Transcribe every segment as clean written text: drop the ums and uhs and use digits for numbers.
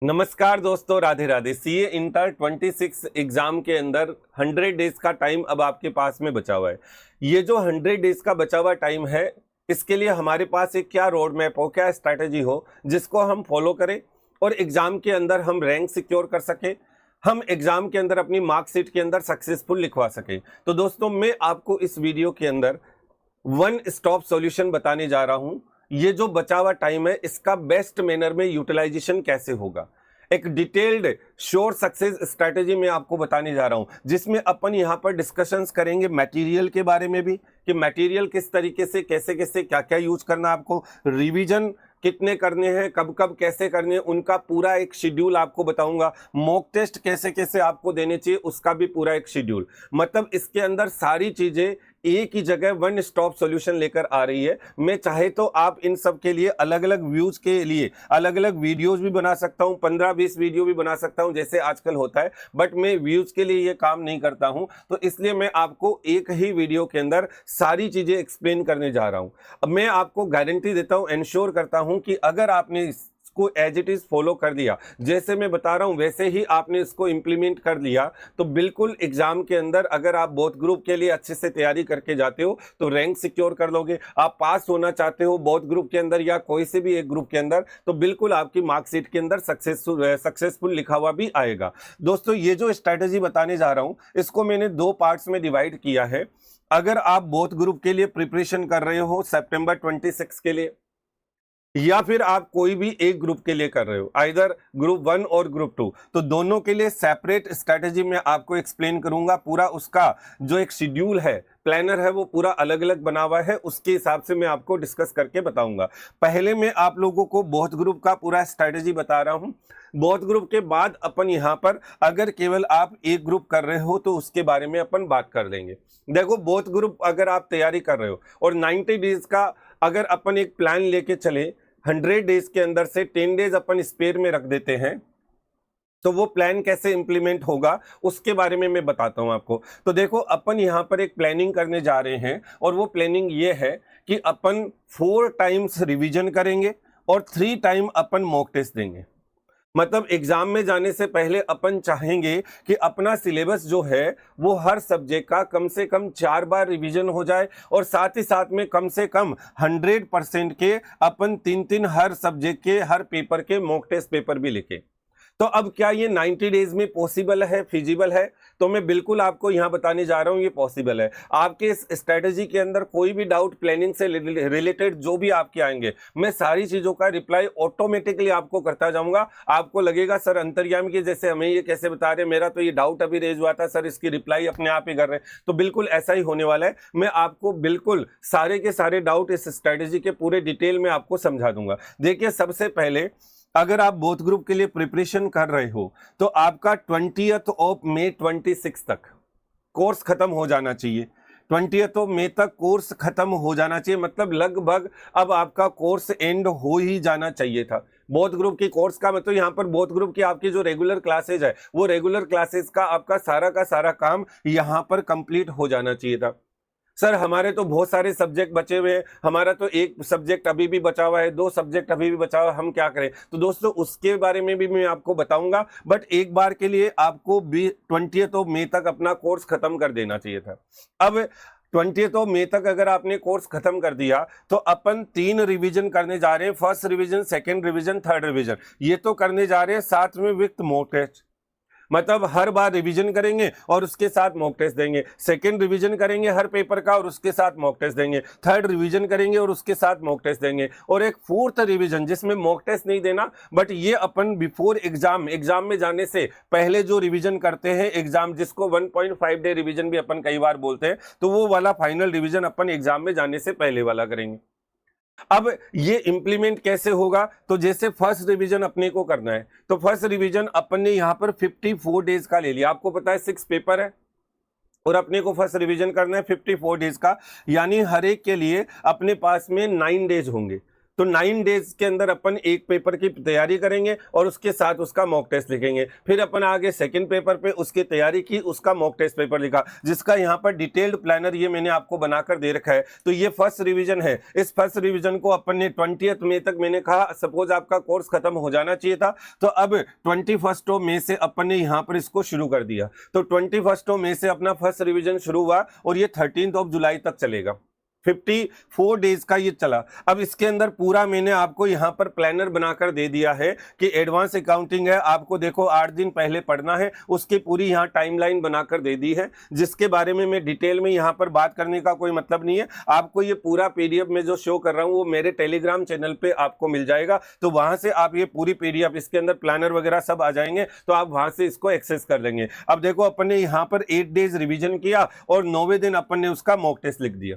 नमस्कार दोस्तों, Radhe Radhe. CA inter 26 exam के अंदर 100 डेज का टाइम अब आपके पास में बचा हुआ है। ये जो 100 डेज का बचा हुआ टाइम है, इसके लिए हमारे पास एक क्या रोड मैप हो, क्या स्ट्रैटेजी हो जिसको हम फॉलो करें और एग्जाम के अंदर हम रैंक सिक्योर कर सकें, हम एग्जाम के अंदर अपनी मार्कशीट के अंदर सक्सेसफुल लिखवा सकें। तो दोस्तों, मैं आपको इस वीडियो के अंदर वन स्टॉप सॉल्यूशन बताने जा रहा हूं। ये जो बचा हुआ टाइम है, इसका बेस्ट मैनर में यूटिलाइजेशन कैसे होगा, एक डिटेल्ड श्योर सक्सेस स्ट्रेटेजी मैं आपको बताने जा रहा हूं, जिसमें अपन यहां पर डिस्कशंस करेंगे मटेरियल के बारे में भी, कि मटेरियल किस तरीके से, कैसे कैसे, क्या क्या यूज करना है आपको, रिवीजन कितने करने हैं, कब कब कैसे करने हैं, उनका पूरा एक शेड्यूल आपको बताऊंगा। मॉक टेस्ट कैसे कैसे आपको देने चाहिए, उसका भी पूरा एक शेड्यूल। मतलब इसके अंदर सारी चीजें एक ही जगह वन स्टॉप सॉल्यूशन लेकर आ रही है। मैं चाहे तो आप इन सब के लिए अलग अलग व्यूज के लिए अलग अलग वीडियोस भी बना सकता हूं, 15-20 वीडियो भी बना सकता हूं जैसे आजकल होता है, बट मैं व्यूज के लिए ये काम नहीं करता हूं। तो इसलिए मैं आपको एक ही वीडियो के अंदर सारी चीजें एक्सप्लेन करने जा रहा हूं। अब मैं आपको गारंटी देता हूं, एंश्योर करता हूं कि अगर आपने इसको एज इट इज फॉलो कर दिया, जैसे मैं बता रहा हूं वैसे ही आपने इसको इंप्लीमेंट कर लिया, तो बिल्कुल एग्जाम के अंदर अगर आप बोथ ग्रुप के लिए अच्छे से तैयारी करके जाते हो तो रैंक सिक्योर कर लोगे। आप पास होना चाहते हो बोथ ग्रुप के अंदर या कोई से भी एक ग्रुप के अंदर, तो बिल्कुल आपकी मार्कशीट के अंदर सक्सेसफुल लिखा हुआ भी आएगा। दोस्तों, ये जो स्ट्रैटेजी बताने जा रहा हूं, इसको मैंने दो पार्ट्स में डिवाइड किया है। अगर आप बोथ ग्रुप के लिए प्रिपरेशन कर रहे हो सितंबर 26 के लिए, या फिर आप कोई भी एक ग्रुप के लिए कर रहे हो, आइदर ग्रुप 1 और ग्रुप 2, तो दोनों के लिए सेपरेट स्ट्रैटेजी में आपको एक्सप्लेन करूंगा। पूरा उसका जो एक शेड्यूल है, प्लानर है, वो पूरा अलग अलग बना हुआ है, उसके हिसाब से मैं आपको डिस्कस करके बताऊंगा। पहले मैं आप लोगों को बोथ ग्रुप का पूरा स्ट्रैटेजी बता रहा हूं। बोथ ग्रुप के बाद अपन यहां पर अगर केवल आप एक ग्रुप कर रहे हो तो उसके बारे में अपन बात कर लेंगे। देखो, बोथ ग्रुप अगर आप तैयारी कर रहे हो और 90 डेज का अगर अपन एक प्लान लेके चले, 100 डेज के अंदर से 10 डेज अपन स्पेयर में रख देते हैं, तो वो प्लान कैसे इंप्लीमेंट होगा उसके बारे में मैं बताता हूं आपको। तो देखो, अपन यहां पर एक प्लानिंग करने जा रहे हैं और वो प्लानिंग ये है कि अपन 4 टाइम्स रिवीजन करेंगे और 3 टाइम अपन मॉक टेस्ट देंगे। मतलब एग्जाम में जाने से पहले अपन चाहेंगे कि अपना सिलेबस जो है वो हर सब्जेक्ट का कम से कम 4 बार रिवीजन हो जाए और साथ ही साथ में कम से कम 100% के अपन 3-3 हर सब्जेक्ट के हर पेपर के मॉक टेस्ट पेपर भी लिखे। तो अब क्या ये 90 डेज में पॉसिबल है, फिजिबल है? तो मैं बिल्कुल आपको यहां बताने जा रहा हूं ये पॉसिबल है। आपके इस स्ट्रेटेजी के अंदर कोई भी डाउट, प्लानिंग से रिलेटेड जो भी आपके आएंगे, मैं सारी चीजों का रिप्लाई ऑटोमेटिकली आपको करता जाऊंगा। आपको लगेगा सर अंतर्यामी की जैसे हमें ये कैसे बता रहे हैं, मेरा तो ये डाउट अभी रेज हुआ था सर, इसकी रिप्लाई अपने आप ही कर रहे हैं। तो बिल्कुल ऐसा ही होने वाला है। मैं आपको बिल्कुल सारे के सारे डाउट इस स्ट्रेटेजी के पूरे डिटेल में आपको समझा दूंगा। देखिए, सबसे पहले अगर आप बोथ ग्रुप के लिए प्रिपरेशन कर रहे हो तो आपका 20th ऑफ मई 26 तक कोर्स खत्म हो जाना चाहिए। 20th ऑफ मई तक कोर्स खत्म हो जाना चाहिए, मतलब लगभग अब आपका कोर्स एंड हो ही जाना चाहिए था। बोथ ग्रुप की कोर्स का मतलब यहाँ पर बोथ ग्रुप की आपकी जो रेगुलर क्लासेज है, वो रेगुलर क्लासेज का आपका सारा का सारा काम यहाँ पर कंप्लीट हो जाना चाहिए था। सर, हमारे तो बहुत सारे सब्जेक्ट बचे हुए हैं, हमारा तो एक सब्जेक्ट अभी भी बचा हुआ है, 2 सब्जेक्ट अभी भी बचा हुआ है, हम क्या करें? तो दोस्तों, उसके बारे में भी मैं आपको बताऊंगा, बट एक बार के लिए आपको 20th ऑफ मई तक अपना कोर्स खत्म कर देना चाहिए था। अब 20th ऑफ मई तक अगर आपने कोर्स खत्म कर दिया तो अपन 3 रिवीजन करने जा रहे हैं। First revision, second revision, third revision, ये तो करने जा रहे हैं साथ में विथ मॉक टेस्ट। मतलब हर बार रिवीजन करेंगे और उसके साथ मॉक टेस्ट देंगे। सेकंड रिवीजन करेंगे हर पेपर का और उसके साथ मॉक टेस्ट देंगे। थर्ड रिवीजन करेंगे और उसके साथ मॉक टेस्ट देंगे। और एक फोर्थ रिवीजन जिसमें मॉक टेस्ट नहीं देना, बट ये अपन बिफोर एग्जाम में जाने से पहले जो रिवीजन करते हैं एग्जाम, जिसको 1.5 डे रिवीजन भी अपन कई बार बोलते हैं, तो वो वाला फाइनल रिवीजन अपन एग्जाम में जाने से पहले वाला करेंगे। अब ये इंप्लीमेंट कैसे होगा? तो जैसे फर्स्ट रिवीजन अपने को करना है, तो फर्स्ट रिवीजन अपन ने यहां पर 54 डेज का ले लिया। आपको पता है 6 पेपर है और अपने को फर्स्ट रिवीजन करना है 54 डेज का, यानी हर एक के लिए अपने पास में 9 डेज होंगे। तो 9 डेज के अंदर अपन एक पेपर की तैयारी करेंगे और उसके साथ उसका मॉक टेस्ट लिखेंगे। फिर अपन आगे सेकंड पेपर पे उसकी तैयारी की, उसका मॉक टेस्ट पेपर लिखा, जिसका यहाँ पर डिटेल्ड प्लानर ये मैंने आपको बनाकर दे रखा है। तो ये फर्स्ट रिवीजन है। इस फर्स्ट रिवीजन को अपन ने 20 मई तक, मैंने कहा सपोज आपका कोर्स खत्म हो जाना चाहिए था, तो अब 21 मई से अपन ने यहाँ पर इसको शुरू कर दिया। तो 21 मई से अपना फर्स्ट रिवीजन शुरू हुआ और ये 13 जुलाई तक चलेगा। 54 डेज का ये चला। अब इसके अंदर पूरा मैंने आपको यहाँ पर प्लानर बनाकर दे दिया है कि एडवांस अकाउंटिंग है, आपको देखो 8 दिन पहले पढ़ना है, उसकी पूरी यहाँ टाइमलाइन बनाकर दे दी है, जिसके बारे में मैं डिटेल में यहाँ पर बात करने का कोई मतलब नहीं है। आपको ये पूरा पीडीएफ में जो शो कर रहा हूँ वो मेरे टेलीग्राम चैनल पे आपको मिल जाएगा, तो वहां से आप ये पूरी पीडीएफ, इसके अंदर प्लानर वगैरह सब आ जाएंगे, तो आप वहां से इसको एक्सेस कर लेंगे। अब देखो अपन ने यहाँ पर 8 डेज रिविजन किया और 9वें दिन अपन ने उसका मॉक टेस्ट लिख दिया।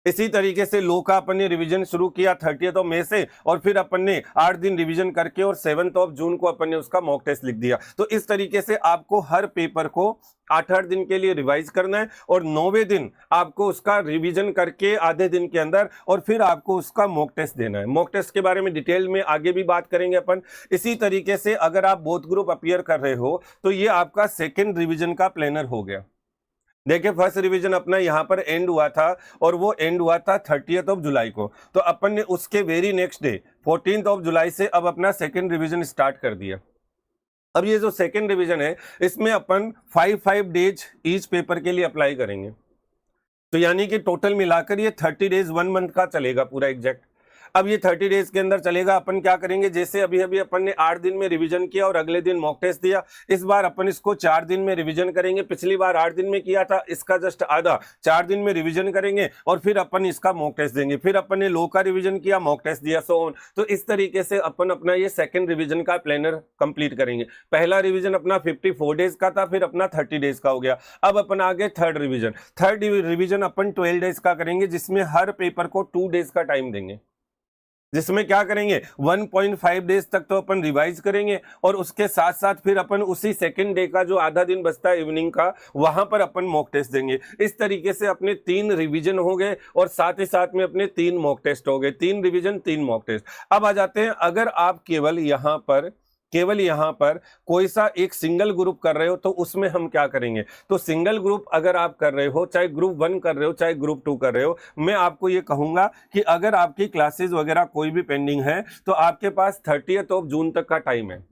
इसी तरीके से लो का अपन ने रिवीजन शुरू किया 30 मई से, और फिर अपन ने 8 दिन रिवीजन करके और 7 जून को अपन ने उसका मॉक टेस्ट लिख दिया। तो इस तरीके से आपको हर पेपर को 8-8 दिन के लिए रिवाइज करना है और 9वें दिन आपको उसका रिवीजन करके आधे दिन के अंदर और फिर आपको उसका मॉक टेस्ट देना है। मॉक टेस्ट के बारे में डिटेल में आगे भी बात करेंगे अपन। इसी तरीके से अगर आप बोथ ग्रुप अपीयर कर रहे हो तो ये आपका सेकेंड रिवीजन का प्लानर हो गया। देखिए फर्स्ट रिवीजन अपना यहाँ पर एंड हुआ था और वो एंड हुआ था 30 जुलाई को, तो अपन ने उसके वेरी नेक्स्ट डे 14 जुलाई से अब अपना सेकेंड रिवीजन स्टार्ट कर दिया। अब ये जो सेकेंड रिवीजन है इसमें अपन 5 डेज ईच पेपर के लिए अप्लाई करेंगे, तो यानी कि टोटल मिलाकर ये 30 डेज 1 मंथ का चलेगा पूरा एग्जैक्ट। अब ये 30 डेज के अंदर चलेगा। अपन क्या करेंगे, जैसे अभी अभी अपन ने 8 दिन में रिवीजन किया और अगले दिन मॉक टेस्ट दिया, इस बार अपन इसको 4 दिन में रिवीजन करेंगे। पिछली बार 8 दिन में किया था, इसका जस्ट आधा 4 दिन में रिवीजन करेंगे और फिर अपन इसका मॉक टेस्ट देंगे। फिर अपन ने लो का रिवीजन किया, मॉक टेस्ट दिया, सो ऑन। तो इस तरीके से अपन अपना ये सेकंड रिवीजन का प्लानर कंप्लीट करेंगे। पहला रिवीजन अपना 54 डेज का था, फिर अपना 30 डेज का हो गया। अब अपन आगे थर्ड रिवीजन अपन 12 डेज का करेंगे, जिसमें हर पेपर को 2 डेज का टाइम देंगे, जिसमें क्या करेंगे 1.5 डेज तक तो अपन रिवाइज करेंगे और उसके साथ साथ फिर अपन उसी सेकंड डे का जो आधा दिन बचता है इवनिंग का, वहां पर अपन मॉक टेस्ट देंगे। इस तरीके से अपने 3 रिवीजन हो गए और साथ ही साथ में अपने 3 मॉक टेस्ट हो गए। 3 रिवीजन 3 मॉक टेस्ट। अब आ जाते हैं, अगर आप केवल यहाँ पर कोई सा एक सिंगल ग्रुप कर रहे हो तो उसमें हम क्या करेंगे। तो सिंगल ग्रुप अगर आप कर रहे हो, चाहे ग्रुप 1 कर रहे हो चाहे ग्रुप 2 कर रहे हो, मैं आपको ये कहूंगा कि अगर आपकी क्लासेस वगैरह कोई भी पेंडिंग है तो आपके पास 30 जून तक का टाइम है।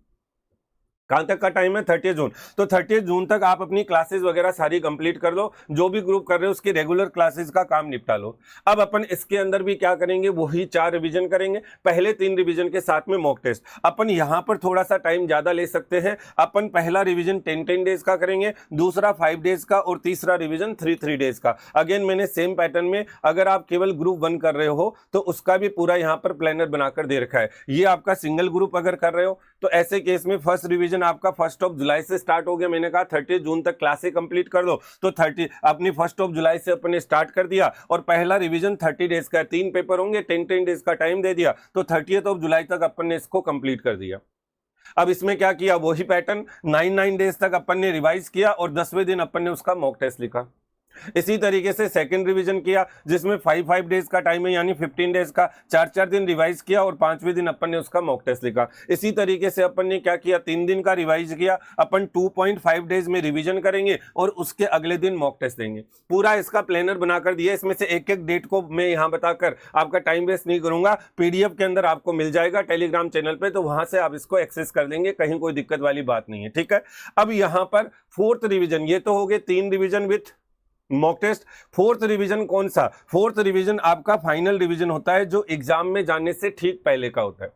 कहां तक का टाइम है? 30 जून। तो 30 जून तक आप अपनी क्लासेस वगैरह सारी कंप्लीट कर लो, जो भी ग्रुप कर रहे हो उसकी रेगुलर क्लासेस का काम निपटा लो। अब अपन इसके अंदर भी क्या करेंगे, वही 4 रिवीजन करेंगे। पहले 3 रिवीजन के साथ में मॉक टेस्ट। अपन यहां पर थोड़ा सा टाइम ज्यादा ले सकते हैं। अपन पहला रिवीजन 10 डेज का करेंगे, दूसरा 5 डेज का और तीसरा रिवीजन 3 डेज का। अगेन मैंने सेम पैटर्न में, अगर आप केवल ग्रुप 1 कर रहे हो तो उसका भी पूरा यहाँ पर प्लानर बनाकर दे रखा है। ये आपका सिंगल ग्रुप अगर कर रहे हो तो ऐसे केस में फर्स्ट रिवीजन आपका 1 जुलाई से स्टार्ट हो गया। मैंने कहा 30 जून तक क्लासें कंप्लीट कर दो, तो 30 अपनी 1 जुलाई से अपने स्टार्ट कर दिया और पहला रिवीजन 30 डेज का, 3 पेपर होंगे, 10 डेज का टाइम दे दिया, तो 30 जुलाई तक अपन ने इसको कंप्लीट कर दिया। अब इसमें क्या किया, वही पैटर्न 9 डेज तक अपन ने रिवाइज किया और 10वें दिन अपन ने उसका मॉक टेस्ट लिखा। इसी तरीके से सेकंड रिवीजन किया, जिसमें 5 डेज का टाइम है, यानी 15 डेज का, 4 दिन रिवाइज किया और 5वें दिन अपन ने उसका मॉक टेस्ट लिखा। इसी तरीके से अपन ने क्या किया, 3 दिन का रिवाइज किया, अपन 2.5 डेज में रिवीजन करेंगे और उसके अगले दिन मॉक टेस्ट देंगे। पूरा इसका प्लानर बनाकर दिया। इसमें से एक एक डेट को मैं यहाँ बताकर आपका टाइम वेस्ट नहीं करूंगा। पीडीएफ के अंदर आपको मिल जाएगा टेलीग्राम चैनल पे, तो वहां से आप इसको एक्सेस कर लेंगे, कहीं कोई दिक्कत वाली बात नहीं है, ठीक है। अब यहाँ पर 4th रिवीजन, ये तो हो गए 3 revision with mock test. 4th revision कौन सा? 4th रिवीजन आपका फाइनल रिवीजन होता है, जो एग्जाम में जाने से ठीक पहले का होता है,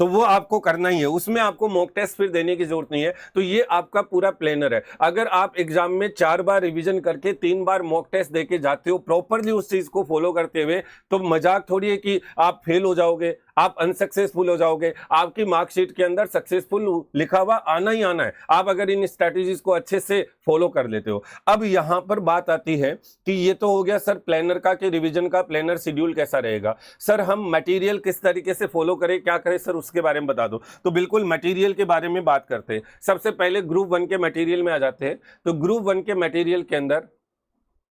तो वो आपको करना ही है। उसमें आपको मॉक टेस्ट फिर देने की जरूरत नहीं है। तो ये आपका पूरा प्लानर है। अगर आप एग्जाम में 4 बार रिवीजन करके 3 बार मॉक टेस्ट देके जाते हो प्रॉपरली उस चीज को फॉलो करते हुए, तो मजाक थोड़ी है कि आप फेल हो जाओगे, आप अनसक्सेसफुल हो जाओगे। आपकी मार्कशीट के अंदर सक्सेसफुल लिखा हुआ आना ही आना है, आप अगर इन स्ट्रैटेजीज को अच्छे से फॉलो कर लेते हो। अब यहां पर बात आती है कि ये तो हो गया सर प्लानर का, कि रिवीजन का प्लानर शेड्यूल कैसा रहेगा। सर हम मटेरियल किस तरीके से फॉलो करें, क्या करें सर, उसके बारे में बता दो। तो बिल्कुल मटेरियल के बारे में बात करते हैं। सबसे पहले ग्रुप 1 के मटेरियल में आ जाते हैं। तो ग्रुप 1 के मटेरियल के अंदर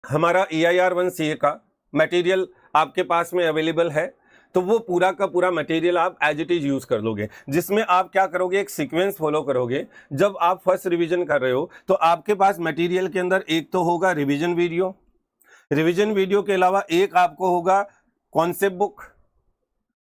हमारा EIR 1 CA का मटेरियल आपके पास में अवेलेबल है। तो वो पूरा का पूरा मटेरियल आप एज इट इज यूज कर लोगे, जिसमें आप क्या करोगे, एक सीक्वेंस फॉलो करोगे। जब आप फर्स्ट रिवीजन कर रहे हो तो आपके पास मटेरियल के अंदर एक तो होगा रिवीजन वीडियो, रिवीजन वीडियो के अलावा एक आपको होगा कॉन्सेप्ट बुक,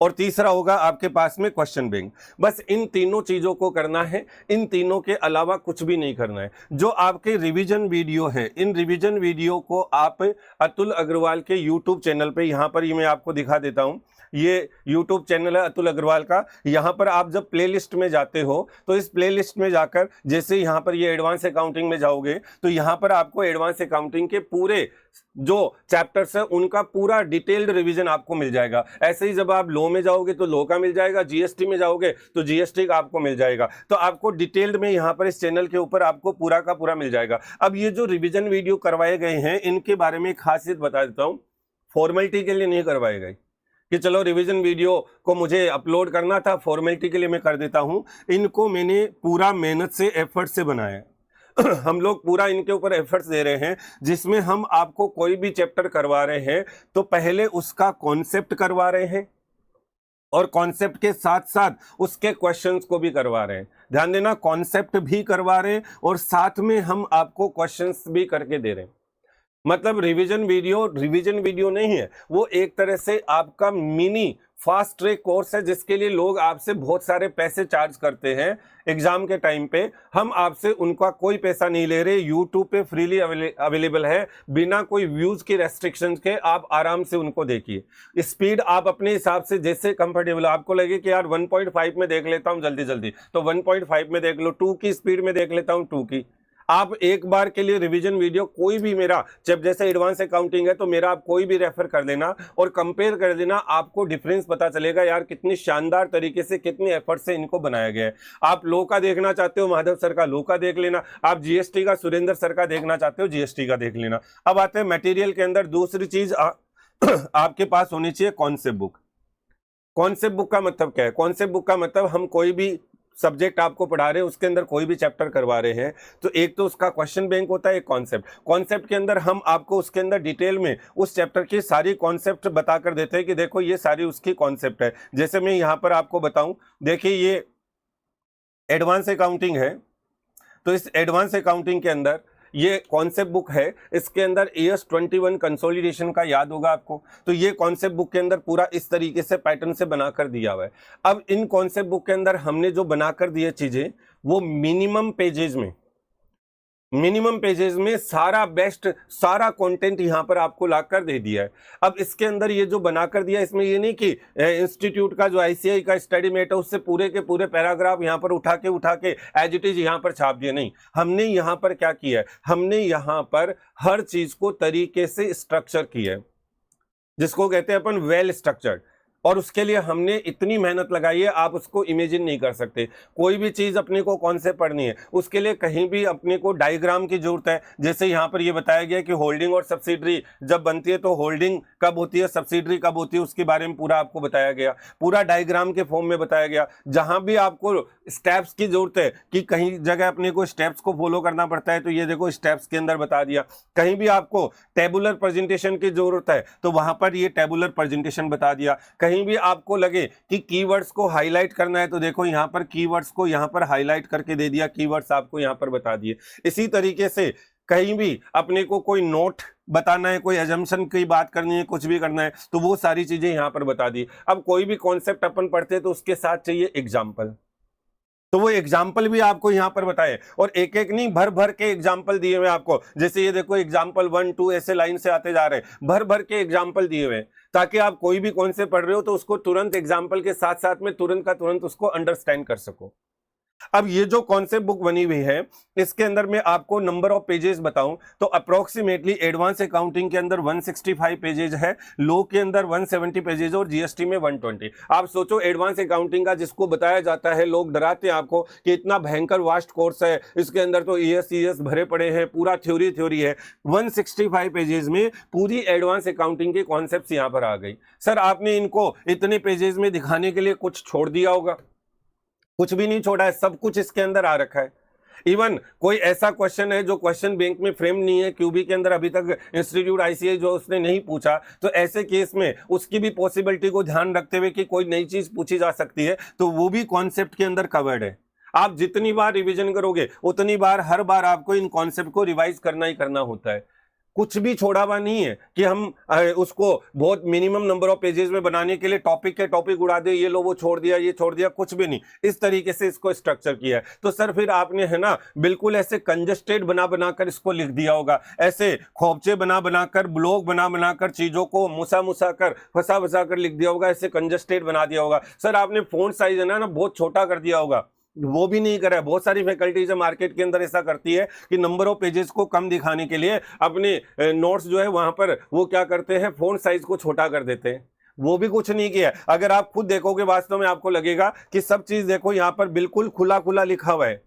और तीसरा होगा आपके पास में क्वेश्चन बैंक। बस इन तीनों चीजों को करना है, इन तीनों के अलावा कुछ भी नहीं करना है। जो आपके रिवीजन वीडियो है, इन रिवीजन वीडियो को आप अतुल अग्रवाल के यूट्यूब चैनल पे, यहाँ पर ये मैं आपको दिखा देता हूँ, ये यूट्यूब चैनल है अतुल अग्रवाल का। यहाँ पर आप जब प्लेलिस्ट में जाते हो तो इस प्लेलिस्ट में जाकर जैसे यहाँ पर ये एडवांस अकाउंटिंग में जाओगे तो यहाँ पर आपको एडवांस अकाउंटिंग के पूरे जो चैप्टर्स हैं उनका पूरा डिटेल्ड रिवीजन आपको मिल जाएगा। ऐसे ही जब आप लॉ में जाओगे तो लॉ का मिल जाएगा, जीएसटी में जाओगे तो जीएसटी का आपको मिल जाएगा। तो आपको डिटेल्ड में यहाँ पर इस चैनल के ऊपर आपको पूरा का पूरा मिल जाएगा। अब ये जो रिवीजन वीडियो करवाए गए हैं इनके बारे में एक खासियत बता देता हूँ, फॉर्मेलिटी के लिए नहीं करवाए गए कि चलो रिवीजन वीडियो को मुझे अपलोड करना था, फॉर्मेलिटी के लिए मैं कर देता हूं। इनको मैंने पूरा मेहनत से, एफर्ट से बनाया हम लोग पूरा इनके ऊपर एफर्ट्स दे रहे हैं, जिसमें हम आपको कोई भी चैप्टर करवा रहे हैं तो पहले उसका कॉन्सेप्ट करवा रहे हैं और कॉन्सेप्ट के साथ साथ उसके क्वेश्चंस को भी करवा रहे हैं। ध्यान देना, कॉन्सेप्ट भी करवा रहे हैं और साथ में हम आपको क्वेश्चंस भी करके दे रहे हैं। मतलब रिवीजन वीडियो नहीं है, वो एक तरह से आपका मिनी फास्ट ट्रैक कोर्स है, जिसके लिए लोग आपसे बहुत सारे पैसे चार्ज करते हैं एग्जाम के टाइम पे। हम आपसे उनका कोई पैसा नहीं ले रहे, यूट्यूब पे फ्रीली अवेलेबल है, बिना कोई व्यूज की रेस्ट्रिक्शंस के। आप आराम से उनको देखिए, स्पीड आप अपने हिसाब से जैसे कंफर्टेबल, आपको लगे कि यार 1.5 में देख लेता हूं जल्दी जल्दी तो 1.5 में देख लो, 2 की स्पीड में देख लेता हूं 2 की। आप एक बार के लिए रिवीजन वीडियो कोई भी मेरा, जब जैसे एडवांस अकाउंटिंग है तो मेरा आप कोई भी रेफर कर लेना और कंपेयर कर देना, आपको डिफरेंस पता चलेगा यार कितनी शानदार तरीके से, कितने एफर्ट से इनको बनाया गया है। आप लॉ का देखना चाहते हो, माधव सर का लॉ का देख लेना। आप जीएसटी का सुरेंद्र सर का देखना चाहते हो, जीएसटी का देख लेना। अब आते हैं मटेरियल के अंदर, दूसरी चीज आपके पास होनी चाहिए कॉन्सेप्ट बुक। कॉन्सेप्ट बुक का मतलब क्या है? कॉन्सेप्ट बुक का मतलब हम कोई भी सब्जेक्ट आपको पढ़ा रहे हैं, उसके अंदर कोई भी चैप्टर करवा रहे हैं तो एक तो उसका क्वेश्चन बैंक होता है, एक कॉन्सेप्ट के अंदर हम आपको उसके अंदर डिटेल में उस चैप्टर की सारी कॉन्सेप्ट बताकर देते हैं कि देखो ये सारी उसकी कॉन्सेप्ट है। जैसे मैं यहाँ पर आपको बताऊं, देखिए ये एडवांस अकाउंटिंग है, तो इस एडवांस अकाउंटिंग के अंदर ये कॉन्सेप्ट बुक है, इसके अंदर ES 21 कंसोलिडेशन का याद होगा आपको। तो ये कॉन्सेप्ट बुक के अंदर पूरा इस तरीके से पैटर्न से बनाकर दिया हुआ है। अब इन कॉन्सेप्ट बुक के अंदर हमने जो बनाकर दिए चीजें, वो मिनिमम पेजेस में सारा बेस्ट, सारा कंटेंट यहां पर आपको लाकर दे दिया है। अब इसके अंदर ये जो बनाकर दिया, इसमें ये नहीं कि इंस्टीट्यूट का जो ICAI का स्टडी मेट है उससे पूरे के पूरे पैराग्राफ यहां पर उठा के एज इट इज यहां पर छाप दिए, नहीं। हमने यहां पर क्या किया है, हमने यहां पर हर चीज को तरीके से स्ट्रक्चर किया है, जिसको कहते हैं अपन वेल स्ट्रक्चर्ड। और उसके लिए हमने इतनी मेहनत लगाई है, आप उसको इमेजिन नहीं कर सकते। कोई भी चीज अपने को कौन से पढ़नी है, उसके लिए कहीं भी अपने को डायग्राम की जरूरत है। जैसे यहाँ पर ये बताया गया कि होल्डिंग और सब्सिडरी जब बनती है तो होल्डिंग कब होती है, सब्सिडरी कब होती है, उसके बारे में पूरा आपको बताया गया, पूरा डायग्राम के फॉर्म में बताया गया। जहां भी आपको स्टेप्स की जरूरत है कि कहीं जगह अपने को स्टेप्स को फॉलो करना पड़ता है, तो ये देखो स्टेप्स के अंदर बता दिया। कहीं भी आपको टेबुलर प्रेजेंटेशन की जरूरत है तो वहां पर ये टेबुलर प्रेजेंटेशन बता दिया। कहीं भी आपको लगे कि कीवर्ड्स को हाईलाइट करना है तो देखो यहां पर कीवर्ड्स को यहां पर हाईलाइट करके दे दिया, कीवर्ड्स आपको यहां पर बता दिए। इसी तरीके से कहीं भी अपने को कोई नोट बताना है, कोई अजम्पशन की बात करनी है, कुछ भी करना है तो वो सारी चीजें यहां पर बता दी। अब कोई भी कॉन्सेप्ट अपन पढ़ते हैं तो उसके साथ चाहिए एग्जाम्पल, तो वो एग्जाम्पल भी आपको यहां पर बताए, और एक एक नहीं भर भर के एग्जाम्पल दिए हुए आपको। जैसे ये देखो एग्जाम्पल 1 2 ऐसे लाइन से आते जा रहे हैं, भर भर के एग्जाम्पल दिए हुए, ताकि आप कोई भी कॉन्सेप्ट पढ़ रहे हो तो उसको तुरंत एग्जाम्पल के साथ साथ में तुरंत का तुरंत उसको अंडरस्टैंड कर सको। अब ये जो कॉन्सेप्ट बुक बनी हुई है, इसके अंदर मैं आपको नंबर ऑफ पेजेस बताऊं तो अप्रोक्सीमेटली एडवांस अकाउंटिंग के अंदर 165 पेजेस है, लॉ के अंदर 170 पेजेस और जीएसटी में 120। आप सोचो एडवांस अकाउंटिंग का जिसको बताया जाता है, लोग डराते हैं आपको कि इतना भयंकर वास्ट कोर्स है, इसके अंदर तो ES भरे पड़े हैं, पूरा थ्योरी है। 165 पेजेस में पूरी एडवांस अकाउंटिंग के कॉन्सेप्ट यहां पर आ गई। सर आपने इनको इतने पेजेस में दिखाने के लिए कुछ छोड़ दिया होगा? कुछ भी नहीं छोड़ा है, सब कुछ इसके अंदर आ रखा है। इवन कोई ऐसा क्वेश्चन है जो क्वेश्चन बैंक में फ्रेम नहीं है, क्यूबी के अंदर अभी तक इंस्टीट्यूट आईसीआई जो उसने नहीं पूछा, तो ऐसे केस में उसकी भी पॉसिबिलिटी को ध्यान रखते हुए कि कोई नई चीज पूछी जा सकती है, तो वो भी कॉन्सेप्ट के अंदर कवर्ड है। आप जितनी बार रिवीजन करोगे उतनी बार हर बार आपको इन कॉन्सेप्ट को रिवाइज करना ही करना होता है। कुछ भी छोड़ा हुआ नहीं है कि हम उसको बहुत मिनिमम नंबर ऑफ पेजेस में बनाने के लिए टॉपिक के टॉपिक उड़ा दे, ये लो वो छोड़ दिया, ये छोड़ दिया, कुछ भी नहीं। इस तरीके से इसको स्ट्रक्चर किया है। तो सर फिर आपने है ना बिल्कुल ऐसे कंजस्टेड बना बनाकर इसको लिख दिया होगा, ऐसे खोपचे बना बनाकर, ब्लॉक बना बनाकर, चीजों को मुसा मुसा कर, फंसा फंसा कर लिख दिया होगा, ऐसे कंजस्टेड बना दिया होगा। सर आपने फॉन्ट साइज है ना बहुत छोटा कर दिया होगा, वो भी नहीं करा है। बहुत सारी फैकल्टीज मार्केट के अंदर ऐसा करती है कि नंबर ऑफ पेजेस को कम दिखाने के लिए अपने नोट्स जो है वहां पर वो क्या करते हैं, फॉन्ट साइज को छोटा कर देते हैं। वो भी कुछ नहीं किया। अगर आप खुद देखोगे वास्तव में आपको लगेगा कि सब चीज देखो यहाँ पर बिल्कुल खुला खुला लिखा हुआ है,